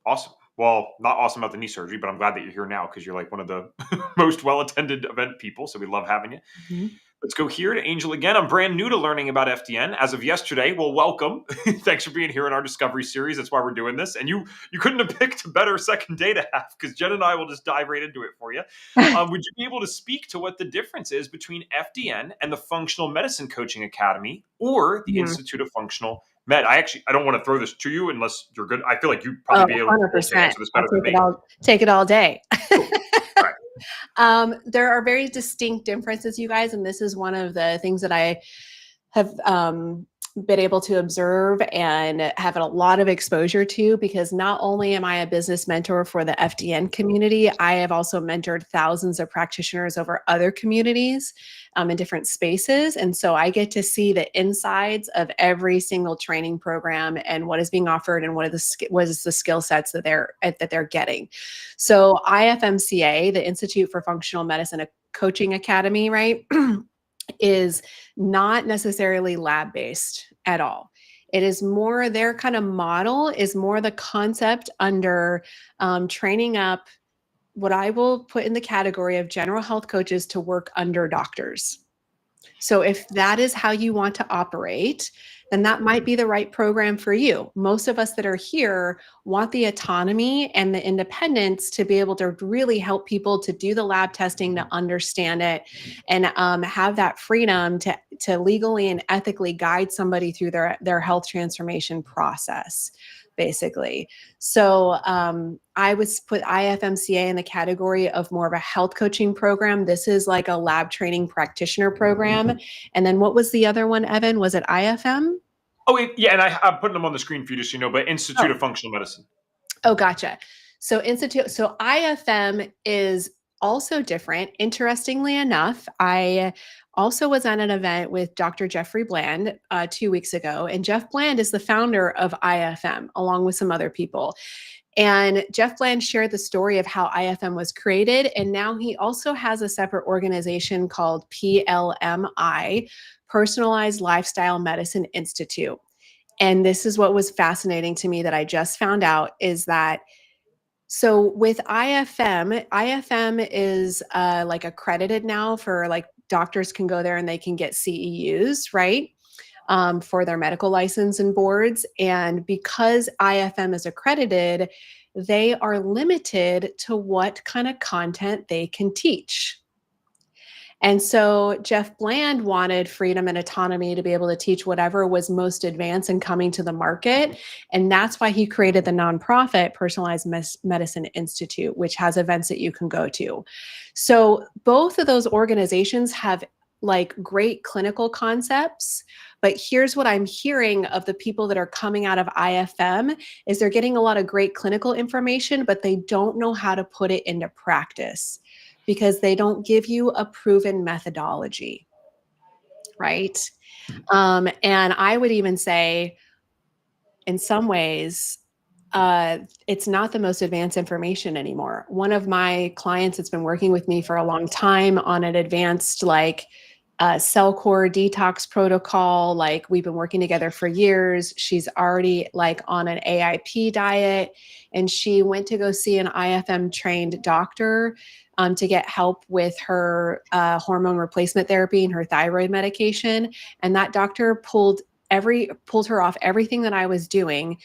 Awesome. Well, not awesome about the knee surgery, but I'm glad that you're here now because you're like one of the most well-attended event people, so we love having you. Mhm. Let's go here to Angel again. I'm brand new to learning about FDN as of yesterday. Well, welcome. Thanks for being here in our Discovery Series. That's why we're doing this. And you couldn't have picked a better second day to have because Jen and I will just dive right into it for you. Would you be able to speak to what the difference is between FDN and the Functional Medicine Coaching Academy or the Mhm. Institute of Functional Med? I don't want to throw this to you unless you're good. I feel like you'd Oh, probably be able to 100%. answer this I'll better than me. take it all day. Cool. All right. There are very distinct differences, you guys, and this is one of the things that I have been able to observe and have a lot of exposure to, because not only am I a business mentor for the FDN community, I have also mentored thousands of practitioners over other communities in different spaces. And so I get to see the insides of every single training program and what is being offered and what is the skill sets that they're getting. So IFMCA, the Institute for Functional Medicine Coaching Academy, right? is not necessarily lab-based at all. It is more, their kind of model is more the concept under training up what I will put in the category of general health coaches to work under doctors. So if that is how you want to operate, then that might be the right program for you. Most of us that are here want the autonomy and the independence to be able to really help people to do the lab testing, to understand it, and have that freedom to legally and ethically guide somebody through their health transformation process, basically. So I would put IFMCA in the category of more of a health coaching program. This is like a lab training practitioner program. And then what was the other one, Evan? Was it IFM? Oh, yeah, and I'm putting them on the screen for you just so you know, but Institute of Functional Medicine. Oh, gotcha. So IFM is also different. Interestingly enough, I also was at an event with Dr. Jeffrey Bland 2 weeks ago, and Jeff Bland is the founder of IFM along with some other people. And Jeff Bland shared the story of how IFM was created. And now he also has a separate organization called PLMI, Personalized Lifestyle Medicine Institute. And this is what was fascinating to me that I just found out is that, so with IFM is like accredited now for, like, doctors can go there and they can get CEUs, right? For their medical license and boards. And because IFM is accredited, they are limited to what kind of content they can teach. And so Jeff Bland wanted freedom and autonomy to be able to teach whatever was most advanced and coming to the market. And that's why he created the nonprofit Personalized Medicine Institute, which has events that you can go to. So both of those organizations have like great clinical concepts. But here's what I'm hearing of the people that are coming out of IFM is they're getting a lot of great clinical information, but they don't know how to put it into practice because they don't give you a proven methodology, right? And I would even say, in some ways, it's not the most advanced information anymore. One of my clients that's been working with me for a long time on an advanced, like, cell core detox protocol, like, we've been working together for years. She's already like on an AIP diet, and she went to go see an IFM trained doctor to get help with her hormone replacement therapy and her thyroid medication. And that doctor pulled her off everything that I was doing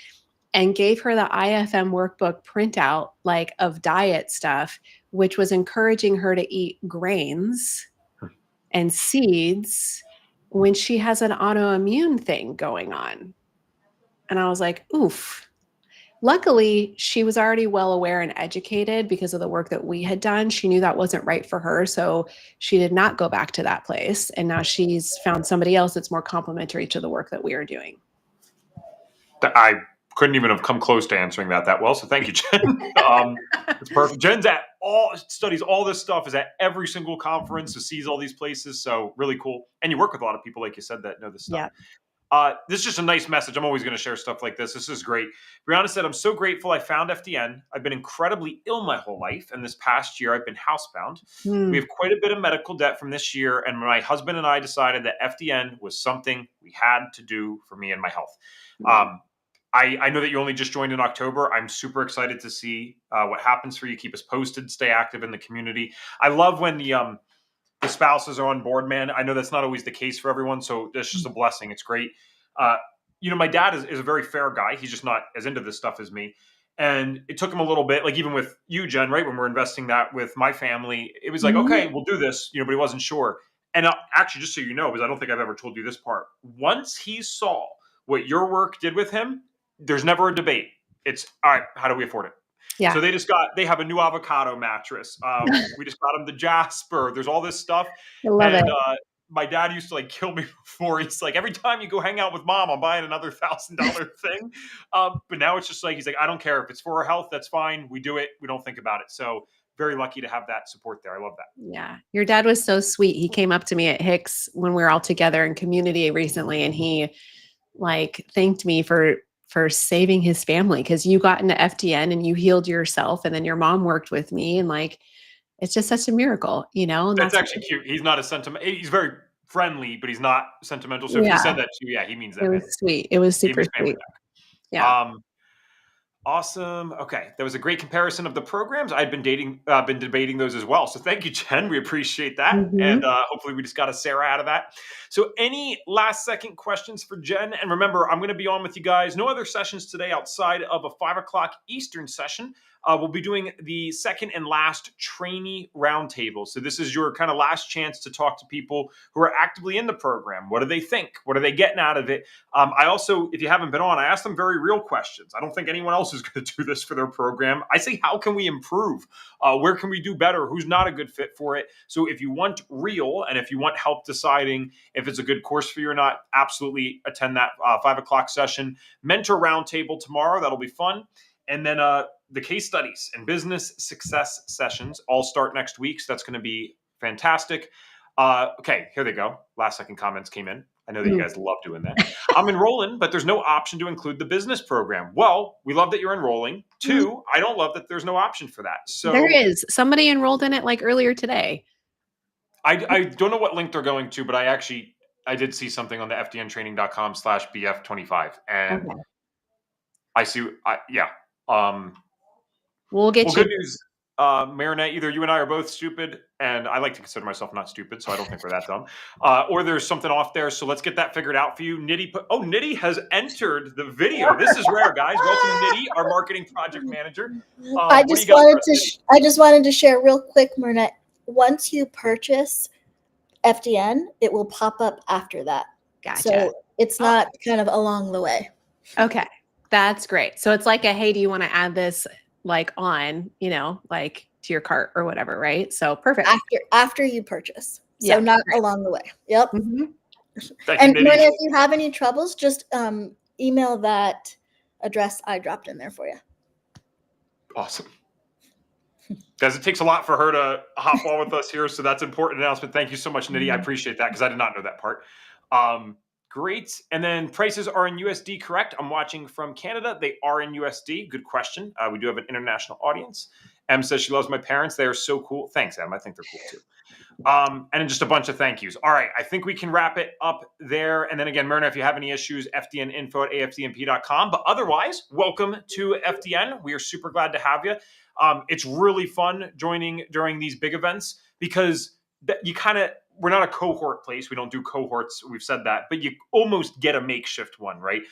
and gave her the IFM workbook printout, like, of diet stuff, which was encouraging her to eat grains and seeds when she has an autoimmune thing going on. And I was like, oof. Luckily, she was already well aware and educated because of the work that we had done. She knew that wasn't right for her. So she did not go back to that place. And now she's found somebody else that's more complementary to the work that we are doing. I couldn't even have come close to answering that well. So thank you, Jen. It's perfect. Jen's studies all this stuff, is at every single conference, sees all these places. So really cool. And you work with a lot of people, like you said, that know this stuff. Yeah. This is just a nice message. I'm always going to share stuff like this. This is great. Brianna said, I'm so grateful I found FDN. I've been incredibly ill my whole life, and this past year I've been housebound. We Mm. have quite a bit of medical debt from this year, and my husband and I decided that FDN was something we had to do for me and my health. Right. I know that you only just joined in October. I'm super excited to see what happens for you. Keep us posted. Stay active in the community. I love when the spouses are on board, man. I know that's not always the case for everyone, so that's just a blessing. It's great. Uh, my dad is a very fair guy. He's just not as into this stuff as me. And it took him a little bit, like even with you, Jen, right? When we're investing that with my family, it was like, Mhm. okay, we'll do this, but he wasn't sure. And actually, just so you know, because I don't think I've ever told you this part, once he saw what your work did with him, there's never a debate. It's all right, how do we afford it? Yeah. So they have a new avocado mattress. We just got them the Jasper. There's all this stuff. I love it. And my dad used to like kill me before. He's like, every time you go hang out with mom, I'm buying another $1,000 thing. But now it's just like, he's like, I don't care if it's for our health. That's fine. We do it. We don't think about it. So very lucky to have that support there. I love that. Yeah. Your dad was so sweet. He came up to me at Hicks when we were all together in community recently, and he like thanked me for saving his family, because you got into FDN and you healed yourself, and then your mom worked with me, and like it's just such a miracle, and That's that's actually cute. He's not a sentiment. He's very friendly, but he's not sentimental. So if he yeah, said that to you, yeah, he means it that, man. was sweet. It was Gave super his family sweet. back. Yeah. Awesome. Okay, that was a great comparison of the programs. I'd been debating those as well. So thank you, Jen. We appreciate that, and Mhm. hopefully we just got a Sarah out of that. So, any last second questions for Jen? And remember, I'm going to be on with you guys. No other sessions today outside of a 5 o'clock Eastern session. We'll be doing the second and last trainee roundtable. So this is your kind of last chance to talk to people who are actively in the program. What do they think? What are they getting out of it? I also, if you haven't been on, I asked them very real questions. I don't think anyone else is going to do this for their program. I say, how can we improve? Where can we do better? Who's not a good fit for it? So if you want real, and if you want help deciding if it's a good course for you or not, absolutely attend that 5 o'clock session. Mentor roundtable tomorrow. That'll be fun. And then the case studies and business success sessions all start next week. So that's going to be fantastic. Okay, here they go. Last second comments came in. I know that you Mm. guys love doing that. I'm enrolling, but there's no option to include the business program. Well, we love that you're enrolling. Two, I don't love that there's no option for that. There So is. Somebody enrolled in it like earlier today. I don't know what link they're going to, but I did see something on the fdntraining.com/bf25. And Okay. I see, yeah. We'll Well, get you. good news, Marinette. Either you and I are both stupid, and I like to consider myself not stupid, so I don't think we're that dumb. Or there's something off there. So let's get that figured out for you. Nitty has entered the video. This is rare, guys. Welcome, Nitty, our marketing project manager. What do you got for us, Nitty? I just wanted to share real quick, Myrna. Once you purchase FDN, it will pop up after that. Gotcha. So it's not kind of along the way. Okay. That's great. So it's like hey, do you want to add this like on, like to your cart or whatever, right? So perfect. After you purchase. So Yeah, not great. along the way. Yep. Mhm. Thank And you, Myrna, Nitty. if you have any troubles, just email that address I dropped in there for you. Awesome. Guys, it takes a lot for her to hop on with us here, so that's an important announcement. Thank you so much, Nitty. I appreciate that because I did not know that part. Great. And then prices are in USD, correct? I'm watching from Canada. They are in USD. Good question. We do have an international audience. Em says she loves my parents. They are so cool. Thanks, Em. I think they're cool too. And then just a bunch of thank yous. All right. I think we can wrap it up there. And then again, Myrna, if you have any issues, fdninfo@afdnp.com. But otherwise, welcome to FDN. We are super glad to have you. It's really fun joining during these big events because we're not a cohort place. We don't do cohorts. We've said that, but you almost get a makeshift one, right?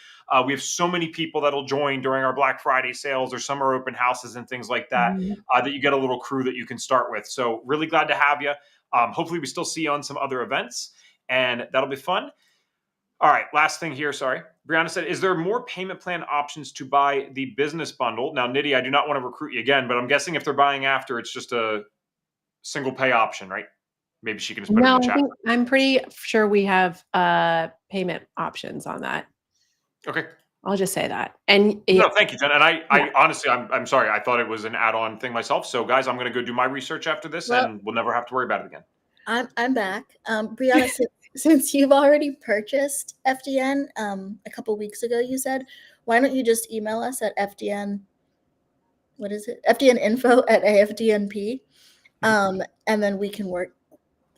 We have so many people that'll join during our Black Friday sales or summer open houses and things like that, that you get a little crew that you can start with. So really glad to have you. Hopefully we still see you on some other events, and that'll be fun. All right, last thing here. Sorry. Brianna said, is there more payment plan options to buy the business bundle? Now, Nitty, I do not want to recruit you again, but I'm guessing if they're buying after, it's just a single pay option, right? Maybe she can just put it in No, the I chat. think I'm pretty sure we have payment options on that. Okay. I'll just say that. And No, thank you, Jen. And I Yeah. honestly, I'm sorry. I thought it was an add-on thing myself. So, guys, I'm going to go do my research after this, Well- and we'll never have to worry about it again. I'm back. Brianna said since you've already purchased FDN a couple weeks ago, you said, why don't you just email us at FDN? What is it? FDNinfo@AFDNP. And then we can work.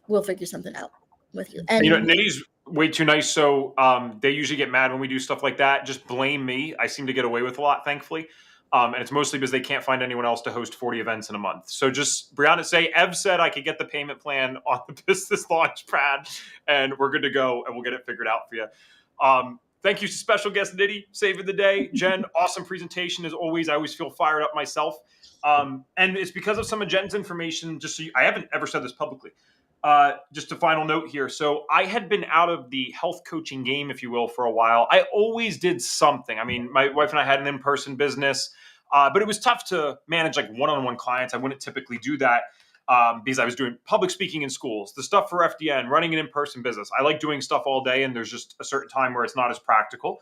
We'll figure something out with you. And Nitty's way too nice, so they usually get mad when we do stuff like that. Just blame me. I seem to get away with a lot, thankfully. And it's mostly because they can't find anyone else to host 40 events in a month. So just, Brianna, say, Ev said I could get the payment plan on the business launch pad, and we're good to go, and we'll get it figured out for you. Thank you to special guest Nitty, saving the day. Jenn, awesome presentation as always. I always feel fired up myself. And it's because of some of Jenn's information, just so I haven't ever said this publicly. Just a final note here. So I had been out of the health coaching game, if you will, for a while. I always did something. I mean, my wife and I had an in-person business, but it was tough to manage like one-on-one clients. I wouldn't typically do that because I was doing public speaking in schools, the stuff for FDN, running an in-person business. I like doing stuff all day, and there's just a certain time where it's not as practical.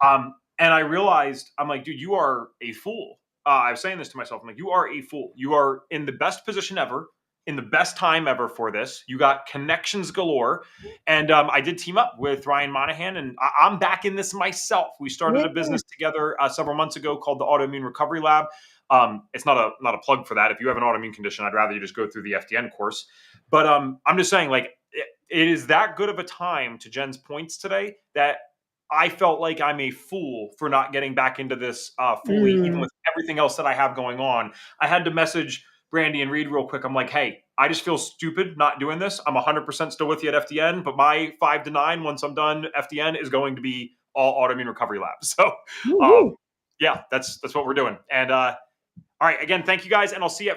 And I realized, I'm like, dude, you are a fool. I was saying this to myself. I'm like, you are a fool. You are in the best position ever, in the best time ever for this. You got connections galore. And I did team up with Ryan Monahan, and I'm back in this myself. We started a business together several months ago called the Autoimmune Recovery Lab. It's not a plug for that. If you have an autoimmune condition, I'd rather you just go through the FDN course. But I'm just saying, like, it is that good of a time, to Jenn's points today, that I felt like I'm a fool for not getting back into this fully, even with everything else that I have going on. I had to message Brandy and Reed real quick. I'm like, hey, I just feel stupid not doing this. I'm 100% still with you at FDN, but my 5 to 9, once I'm done, FDN is going to be all Autoimmune Recovery Lab. So, yeah, that's what we're doing. And all right, again, thank you guys, and I'll see you at